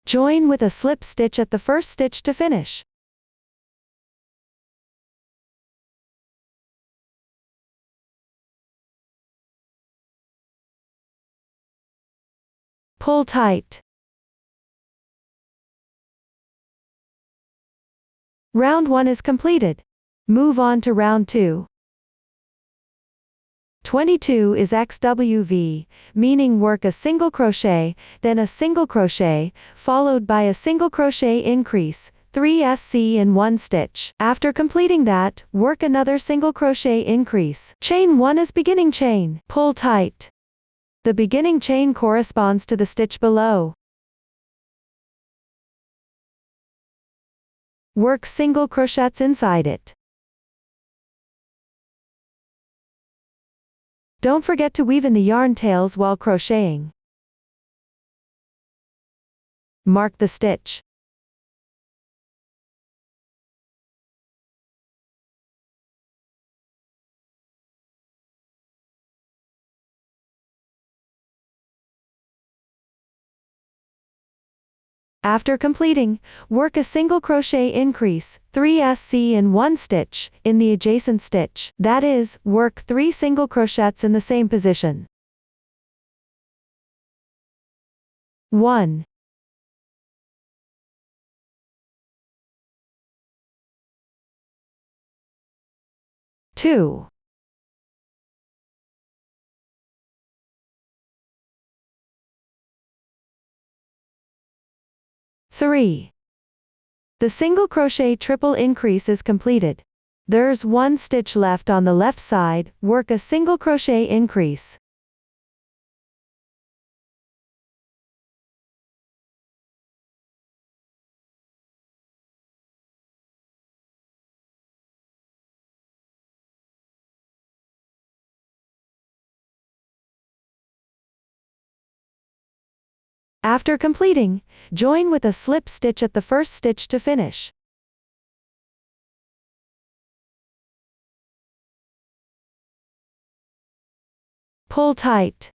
Join with a slip stitch at the first stitch to finish. Pull tight. Round 1 is completed. Move on to round 2. 22 is XWV, meaning work a single crochet, then a single crochet, followed by a single crochet increase, 3 SC in 1 stitch. After completing that, work another single crochet increase. Chain 1 as beginning chain. Pull tight. The beginning chain corresponds to the stitch below. Work single crochets inside it. Don't forget to weave in the yarn tails while crocheting. Mark the stitch. After completing, work a single crochet increase, 3 SC in 1 stitch, in the adjacent stitch. That is, work 3 single crochets in the same position. 1, 2, 3. The single crochet triple increase is completed. There's 1 stitch left on the left side, work a single crochet increase. After completing, join with a slip stitch at the first stitch to finish. Pull tight.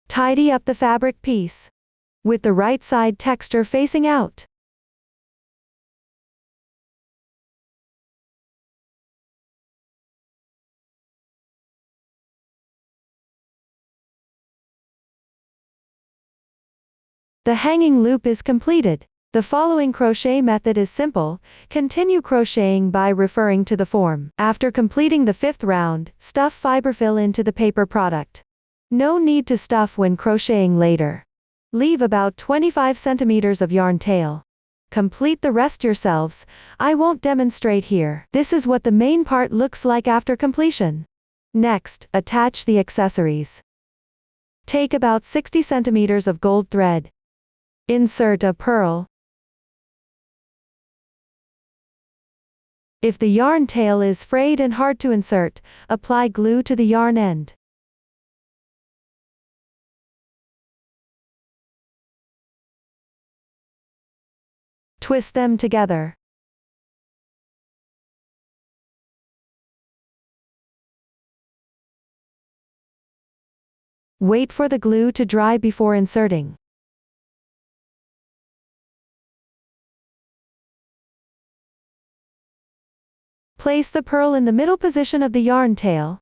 Tidy up the fabric piece, with the right side texture facing out. The hanging loop is completed. The following crochet method is simple. Continue crocheting by referring to the form. After completing the 5th round, stuff fiberfill into the paper product. No need to stuff when crocheting later. Leave about 25 centimeters of yarn tail. Complete the rest yourselves. I won't demonstrate here. This is what the main part looks like after completion. Next, attach the accessories. Take about 60 centimeters of gold thread. Insert a purl. If the yarn tail is frayed and hard to insert, apply glue to the yarn end. Twist them together. Wait for the glue to dry before inserting. Place the pearl in the middle position of the yarn tail.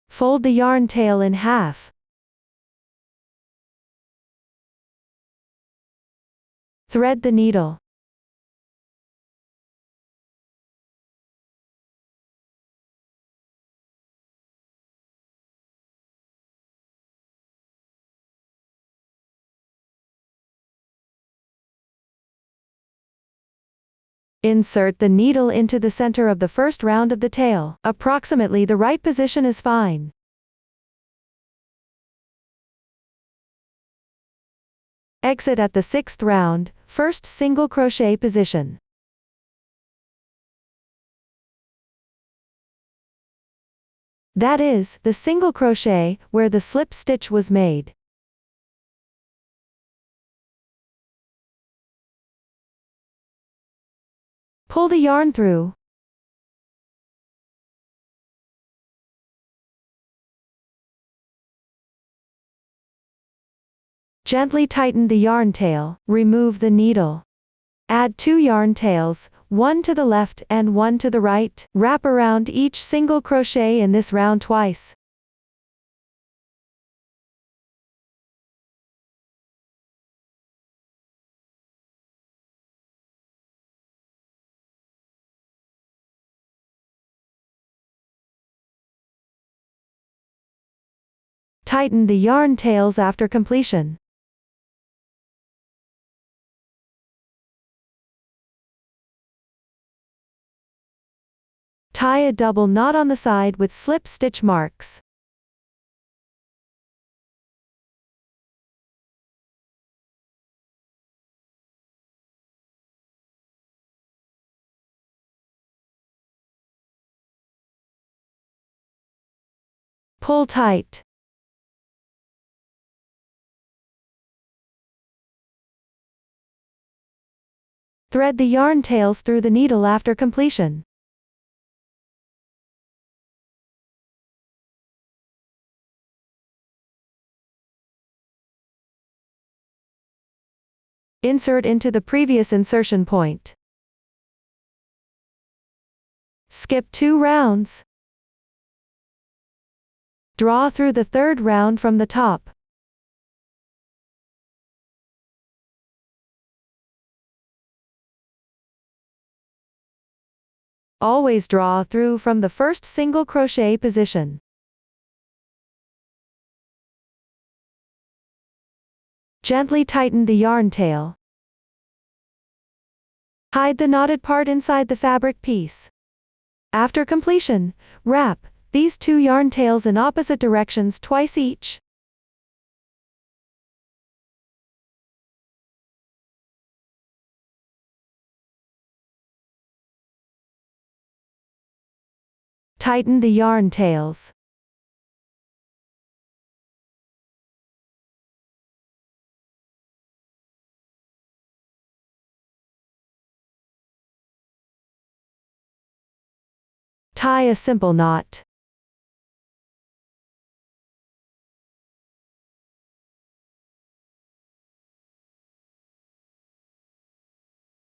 Fold the yarn tail in half. Thread the needle. Insert the needle into the center of the first round of the tail. Approximately the right position is fine. Exit at the 6th round, first single crochet position. That is, the single crochet, where the slip stitch was made. Pull the yarn through. Gently tighten the yarn tail, remove the needle. Add 2 yarn tails, one to the left and one to the right. Wrap around each single crochet in this round twice. Tighten the yarn tails after completion. Tie a double knot on the side with slip stitch marks. Pull tight. Thread the yarn tails through the needle after completion. Insert into the previous insertion point. Skip 2 rounds. Draw through the 3rd round from the top. Always draw through from the first single crochet position. Gently tighten the yarn tail. Hide the knotted part inside the fabric piece. After completion, wrap these 2 yarn tails in opposite directions twice each. Tighten the yarn tails. Tie a simple knot.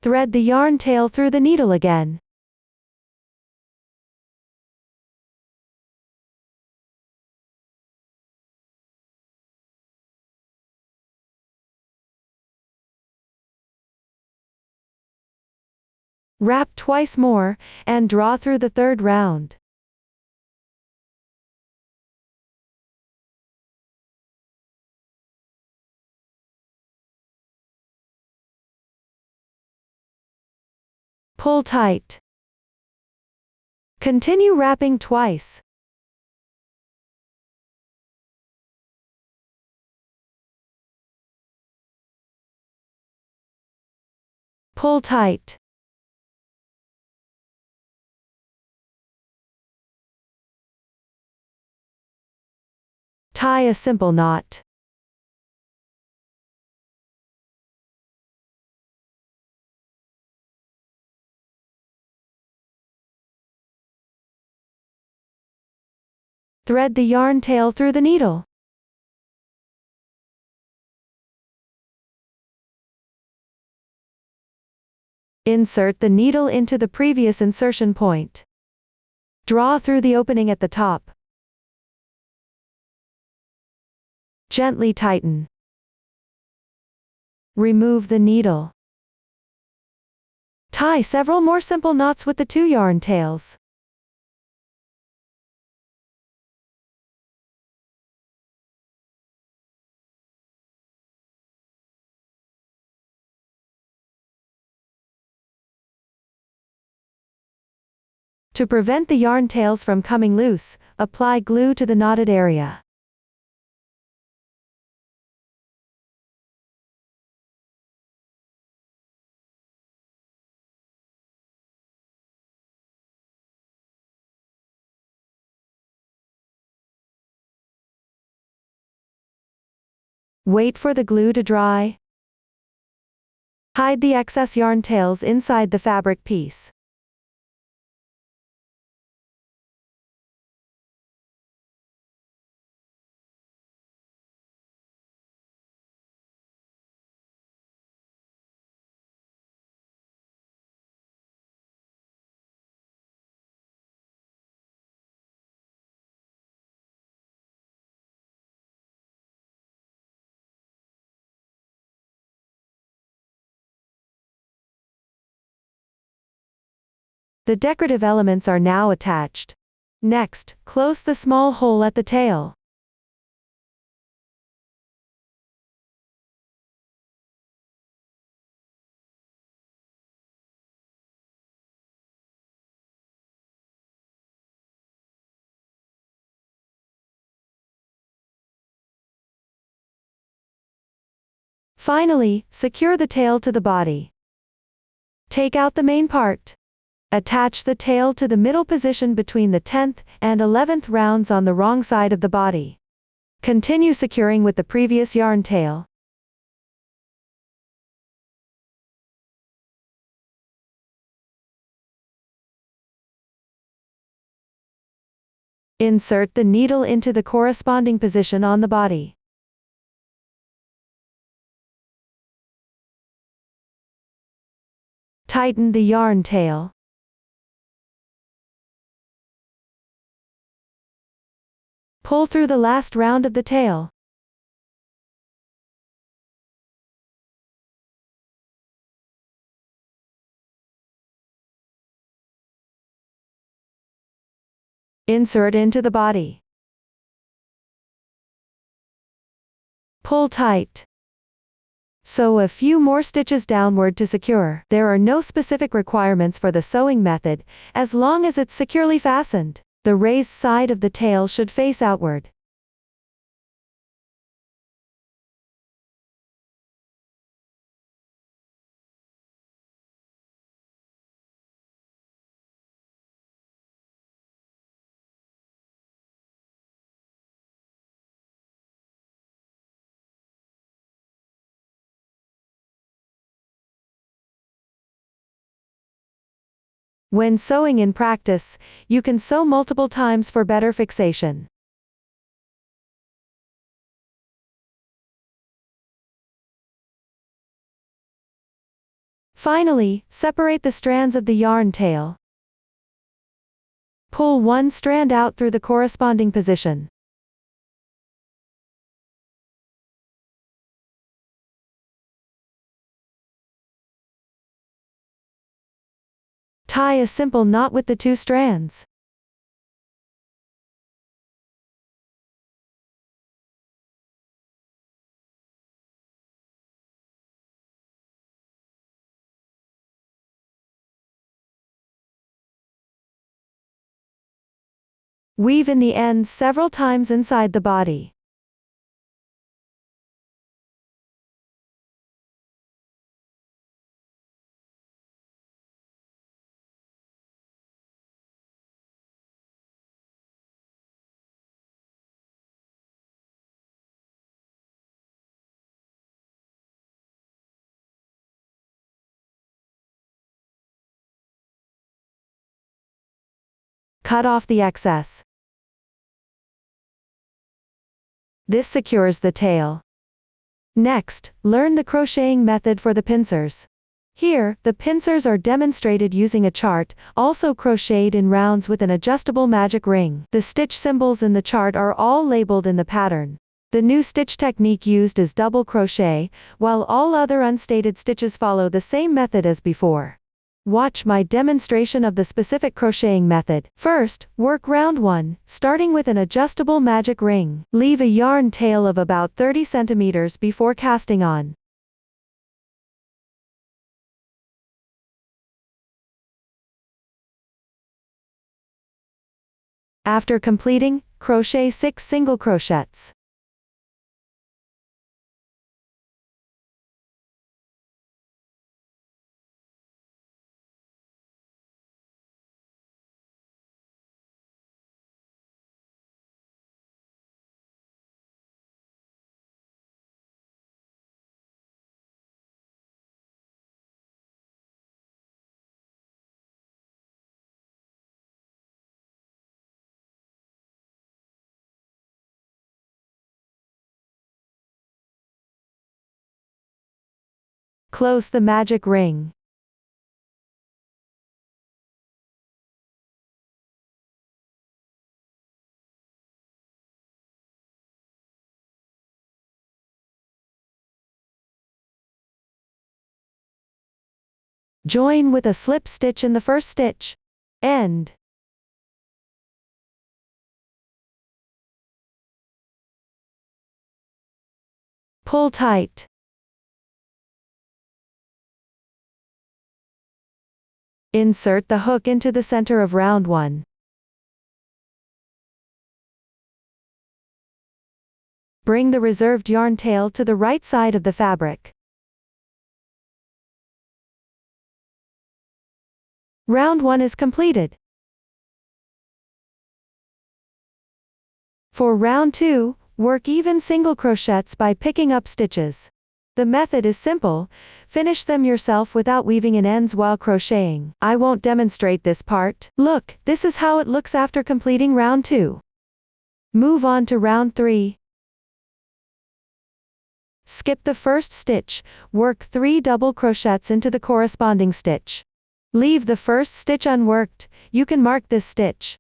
Thread the yarn tail through the needle again. Wrap twice more, and draw through the 3rd round. Pull tight. Continue wrapping twice. Pull tight. Tie a simple knot. Thread the yarn tail through the needle. Insert the needle into the previous insertion point. Draw through the opening at the top. Gently tighten. Remove the needle. Tie several more simple knots with the 2 yarn tails. To prevent the yarn tails from coming loose, apply glue to the knotted area. Wait for the glue to dry. Hide the excess yarn tails inside the fabric piece. The decorative elements are now attached. Next, close the small hole at the tail. Finally, secure the tail to the body. Take out the main part. Attach the tail to the middle position between the 10th and 11th rounds on the wrong side of the body. Continue securing with the previous yarn tail. Insert the needle into the corresponding position on the body. Tighten the yarn tail. Pull through the last round of the tail. Insert into the body. Pull tight. Sew a few more stitches downward to secure. There are no specific requirements for the sewing method, as long as it's securely fastened. The raised side of the tail should face outward. When sewing in practice, you can sew multiple times for better fixation. Finally, separate the strands of the yarn tail. Pull one strand out through the corresponding position. Tie a simple knot with the 2 strands. Weave in the ends several times inside the body. Cut off the excess. This secures the tail. Next, learn the crocheting method for the pincers. Here, the pincers are demonstrated using a chart, also crocheted in rounds with an adjustable magic ring. The stitch symbols in the chart are all labeled in the pattern. The new stitch technique used is double crochet, while all other unstated stitches follow the same method as before. Watch my demonstration of the specific crocheting method. First, work round 1, starting with an adjustable magic ring. Leave a yarn tail of about 30 centimeters before casting on. After completing, crochet 6 single crochets. Close the magic ring. Join with a slip stitch in the first stitch. End. Pull tight. Insert the hook into the center of round 1. Bring the reserved yarn tail to the right side of the fabric. Round 1 is completed. For round 2, work even single crochets by picking up stitches. The method is simple, finish them yourself without weaving in ends while crocheting. I won't demonstrate this part. Look, this is how it looks after completing round 2. Move on to round 3. Skip the first stitch, work 3 double crochets into the corresponding stitch. Leave the first stitch unworked, you can mark this stitch.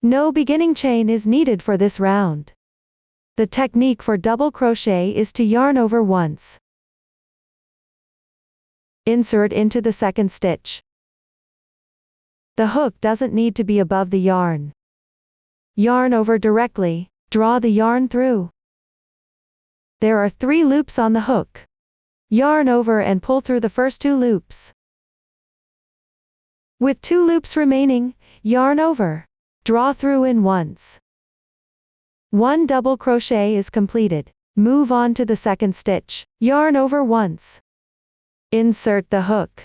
No beginning chain is needed for this round. The technique for double crochet is to yarn over once. Insert into the second stitch. The hook doesn't need to be above the yarn. Yarn over directly, draw the yarn through. There are 3 loops on the hook. Yarn over and pull through the first 2 loops. With 2 loops remaining, yarn over. Draw through in once. 1 double crochet is completed. Move on to the second stitch. Yarn over once. Insert the hook.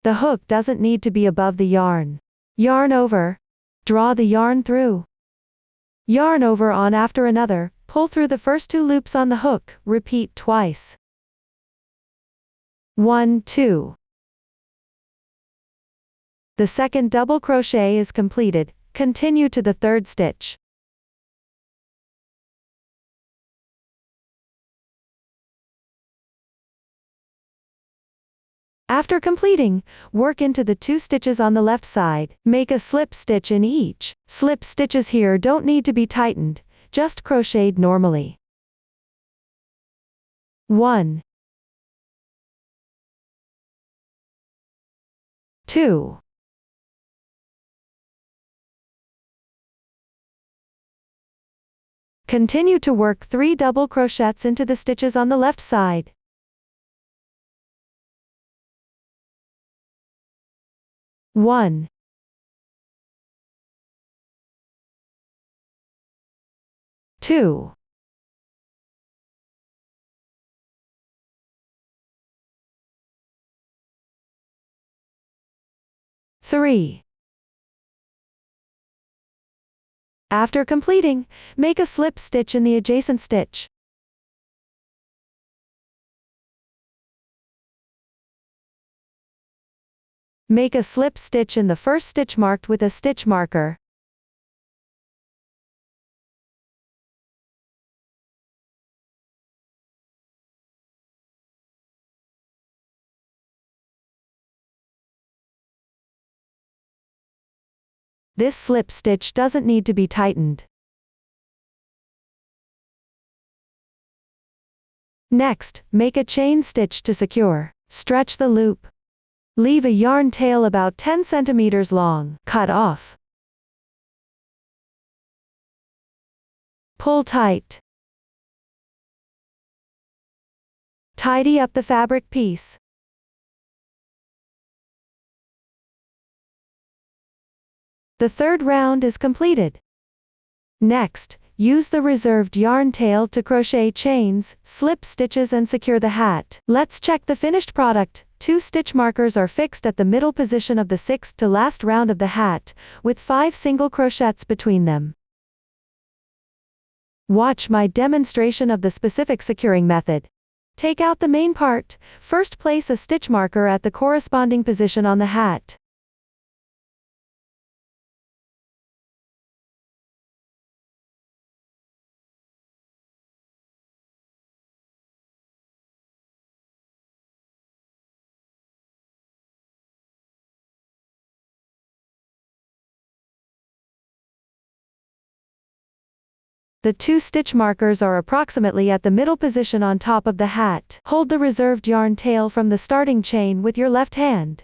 The hook doesn't need to be above the yarn. Yarn over. Draw the yarn through. Yarn over on after another, pull through the first 2 loops on the hook, repeat twice. 1, 2. The second double crochet is completed, continue to the third stitch. After completing, work into the 2 stitches on the left side, make a slip stitch in each. Slip stitches here don't need to be tightened, just crocheted normally. 1, 2. Continue to work 3 double crochets into the stitches on the left side. 1, 2. 3. After completing, make a slip stitch in the adjacent stitch. Make a slip stitch in the first stitch marked with a stitch marker. This slip stitch doesn't need to be tightened. Next, make a chain stitch to secure. Stretch the loop. Leave a yarn tail about 10 centimeters long. Cut off. Pull tight. Tidy up the fabric piece. The third round is completed. Next, use the reserved yarn tail to crochet chains, slip stitches and secure the hat. Let's check the finished product. 2 stitch markers are fixed at the middle position of the 6th to last round of the hat, with 5 single crochets between them. Watch my demonstration of the specific securing method. Take out the main part. First, place a stitch marker at the corresponding position on the hat. The 2 stitch markers are approximately at the middle position on top of the hat. Hold the reserved yarn tail from the starting chain with your left hand.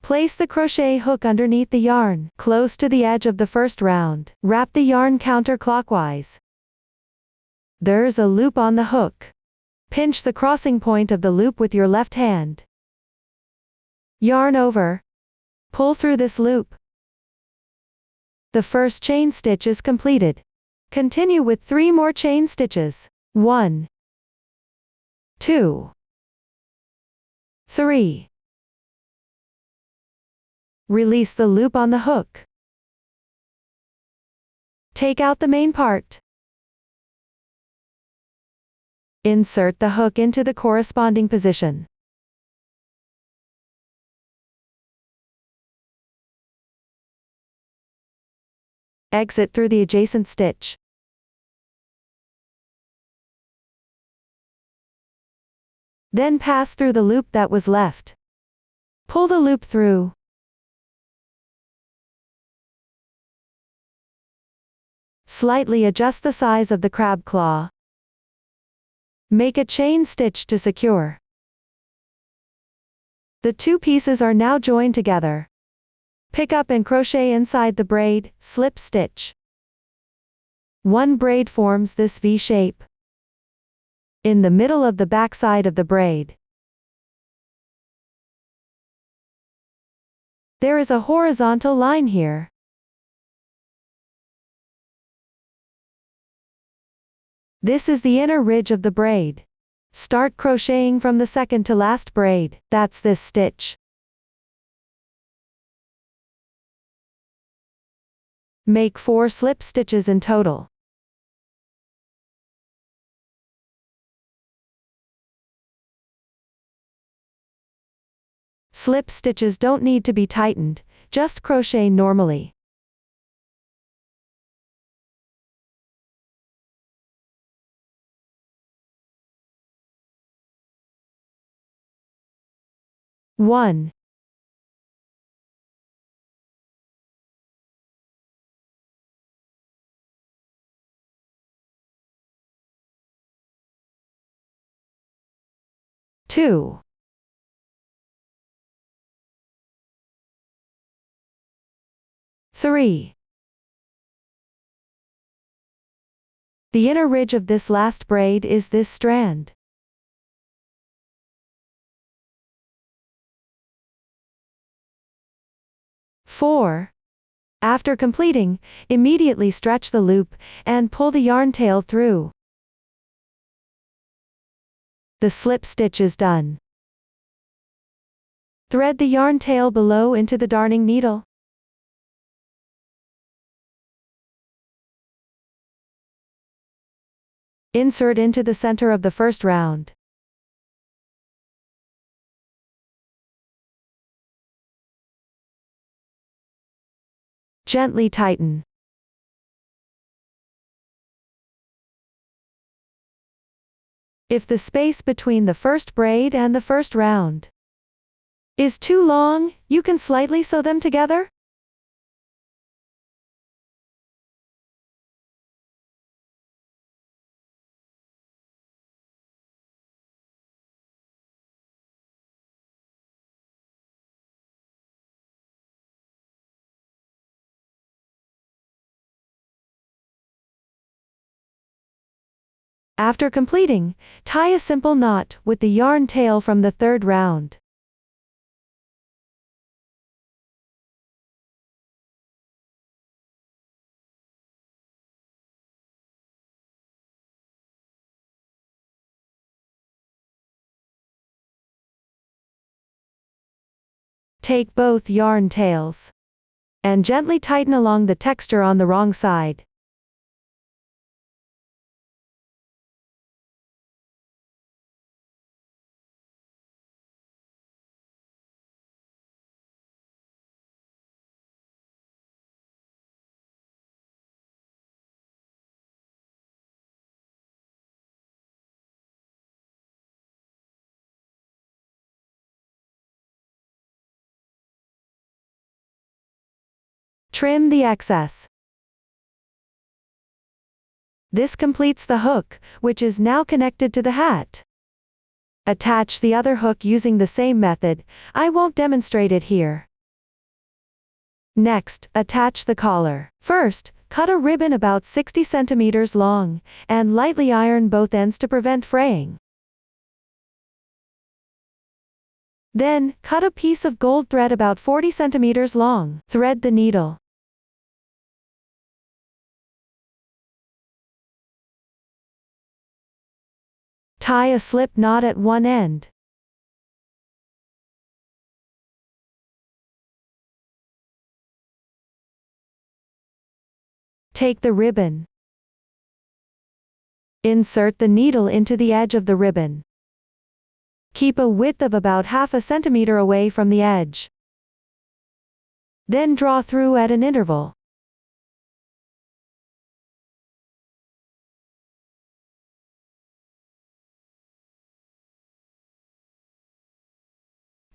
Place the crochet hook underneath the yarn, close to the edge of the first round. Wrap the yarn counterclockwise. There's a loop on the hook. Pinch the crossing point of the loop with your left hand. Yarn over. Pull through this loop. The first chain stitch is completed. Continue with 3 more chain stitches. 1, 2, 3. Release the loop on the hook. Take out the main part. Insert the hook into the corresponding position. Exit through the adjacent stitch. Then pass through the loop that was left. Pull the loop through. Slightly adjust the size of the crab claw. Make a chain stitch to secure. The 2 pieces are now joined together. Pick up and crochet inside the braid, slip stitch. 1 braid forms this V shape. In the middle of the back side of the braid, there is a horizontal line here. This is the inner ridge of the braid. Start crocheting from the second to last braid, that's this stitch. Make 4 slip stitches in total. Slip stitches don't need to be tightened, just crochet normally. One, 2, 3. The inner ridge of this last braid is this strand. 4. After completing, immediately stretch the loop, and pull the yarn tail through. The slip stitch is done. Thread the yarn tail below into the darning needle. Insert into the center of the first round. Gently tighten. If the space between the first braid and the first round is too long, you can slightly sew them together. After completing, tie a simple knot with the yarn tail from the third round. Take both yarn tails and gently tighten along the texture on the wrong side. Trim the excess. This completes the hook, which is now connected to the hat. Attach the other hook using the same method. I won't demonstrate it here. Next, attach the collar. First, cut a ribbon about 60 centimeters long, and lightly iron both ends to prevent fraying. Then, cut a piece of gold thread about 40 centimeters long. Thread the needle. Tie a slip knot at one end. Take the ribbon. Insert the needle into the edge of the ribbon. Keep a width of about half a centimeter away from the edge. Then draw through at an interval.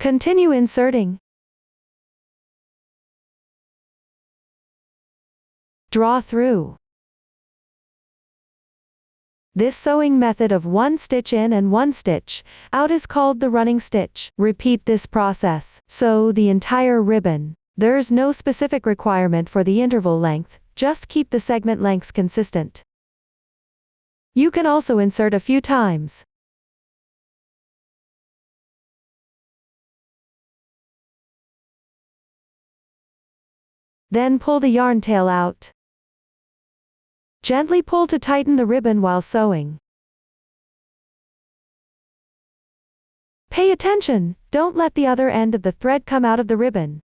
Continue inserting. Draw through. This sewing method of one stitch in and one stitch out is called the running stitch. Repeat this process. Sew the entire ribbon. There's no specific requirement for the interval length, just keep the segment lengths consistent. You can also insert a few times. Then pull the yarn tail out. Gently pull to tighten the ribbon while sewing. Pay attention, don't let the other end of the thread come out of the ribbon.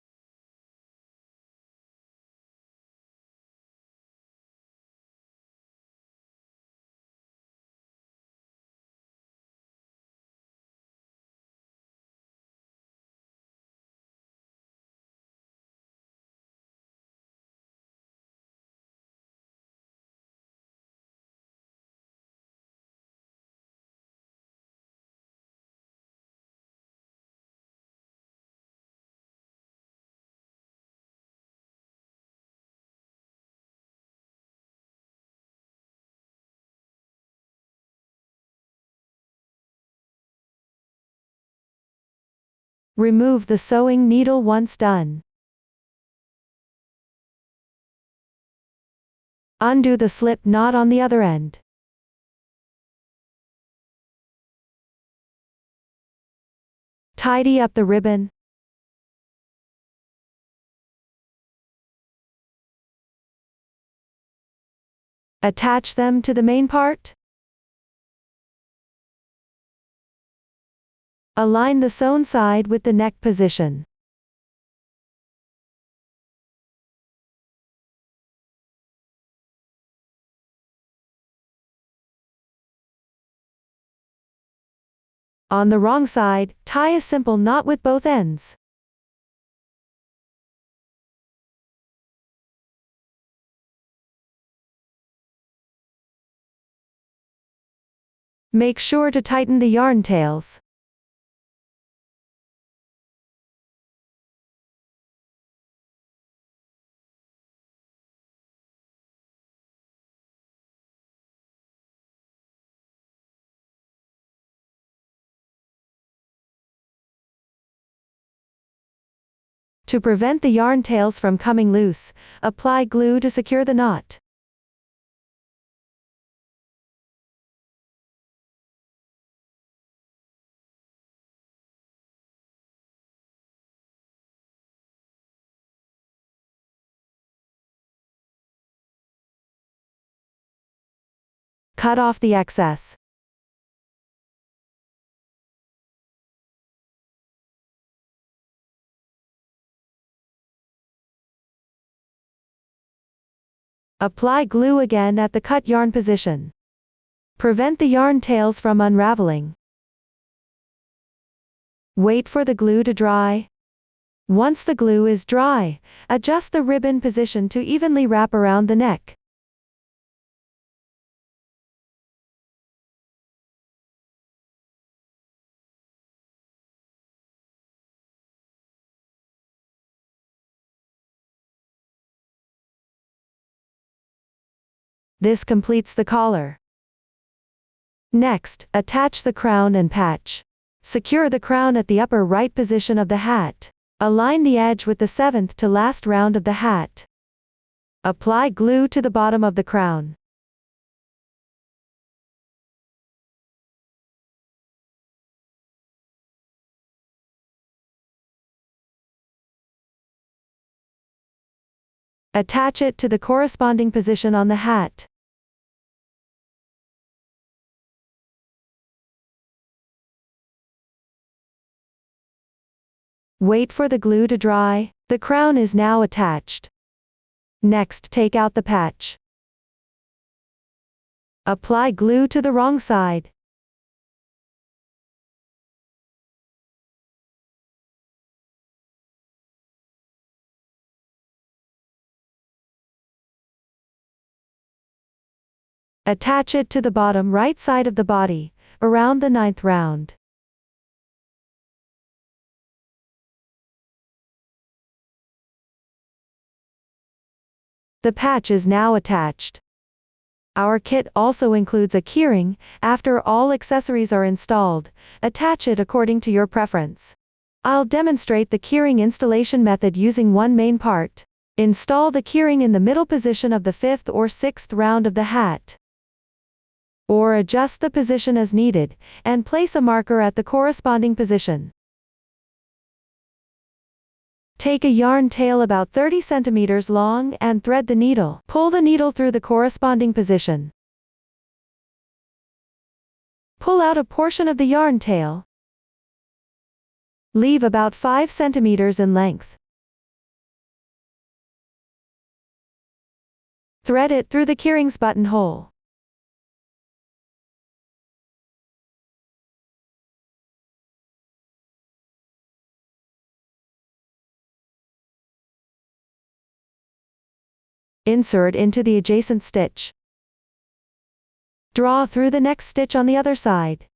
Remove the sewing needle once done. Undo the slip knot on the other end. Tidy up the ribbon. Attach them to the main part. Align the sewn side with the neck position. On the wrong side, tie a simple knot with both ends. Make sure to tighten the yarn tails. To prevent the yarn tails from coming loose, apply glue to secure the knot. Cut off the excess. Apply glue again at the cut yarn position. Prevent the yarn tails from unraveling. Wait for the glue to dry. Once the glue is dry, adjust the ribbon position to evenly wrap around the neck. This completes the collar. Next, attach the crown and patch. Secure the crown at the upper right position of the hat. Align the edge with the 7th to last round of the hat. Apply glue to the bottom of the crown. Attach it to the corresponding position on the hat. Wait for the glue to dry. The crown is now attached. Next, take out the patch. Apply glue to the wrong side. Attach it to the bottom right side of the body, around the 9th round. The patch is now attached. Our kit also includes a keyring. After all accessories are installed, attach it according to your preference. I'll demonstrate the keyring installation method using one main part. Install the keyring in the middle position of the 5th or 6th round of the hat. Or adjust the position as needed, and place a marker at the corresponding position. Take a yarn tail about 30 centimeters long and thread the needle. Pull the needle through the corresponding position. Pull out a portion of the yarn tail. Leave about 5 centimeters in length. Thread it through the keyring's buttonhole. Insert into the adjacent stitch. Draw through the next stitch on the other side.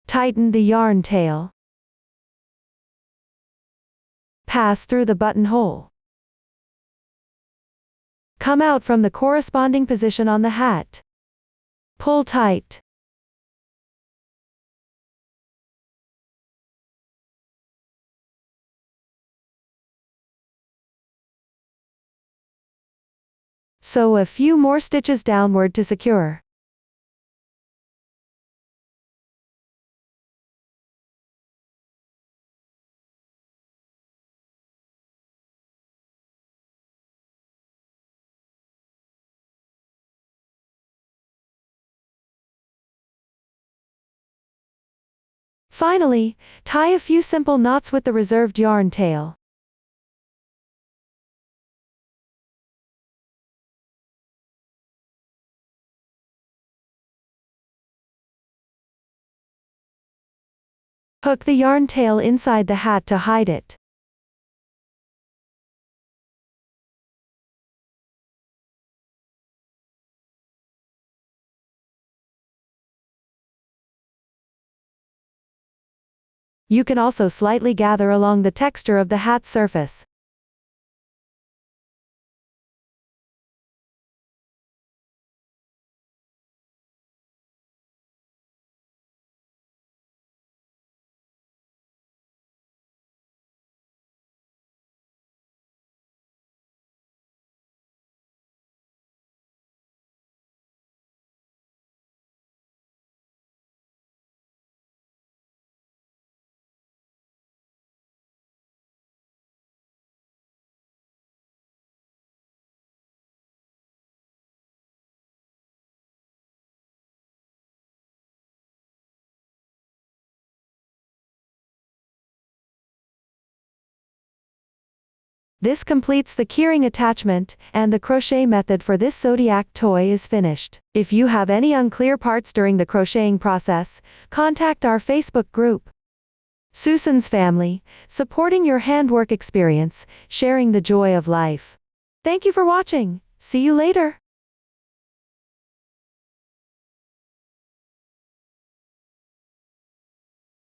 Tighten the yarn tail. Pass through the buttonhole. Come out from the corresponding position on the hat. Pull tight. Sew a few more stitches downward to secure. Finally, tie a few simple knots with the reserved yarn tail. Hook the yarn tail inside the hat to hide it. You can also slightly gather along the texture of the hat surface. This completes the keyring attachment, and the crochet method for this Zodiac toy is finished. If you have any unclear parts during the crocheting process, contact our Facebook group. Susan's Family, supporting your handwork experience, sharing the joy of life. Thank you for watching. See you later.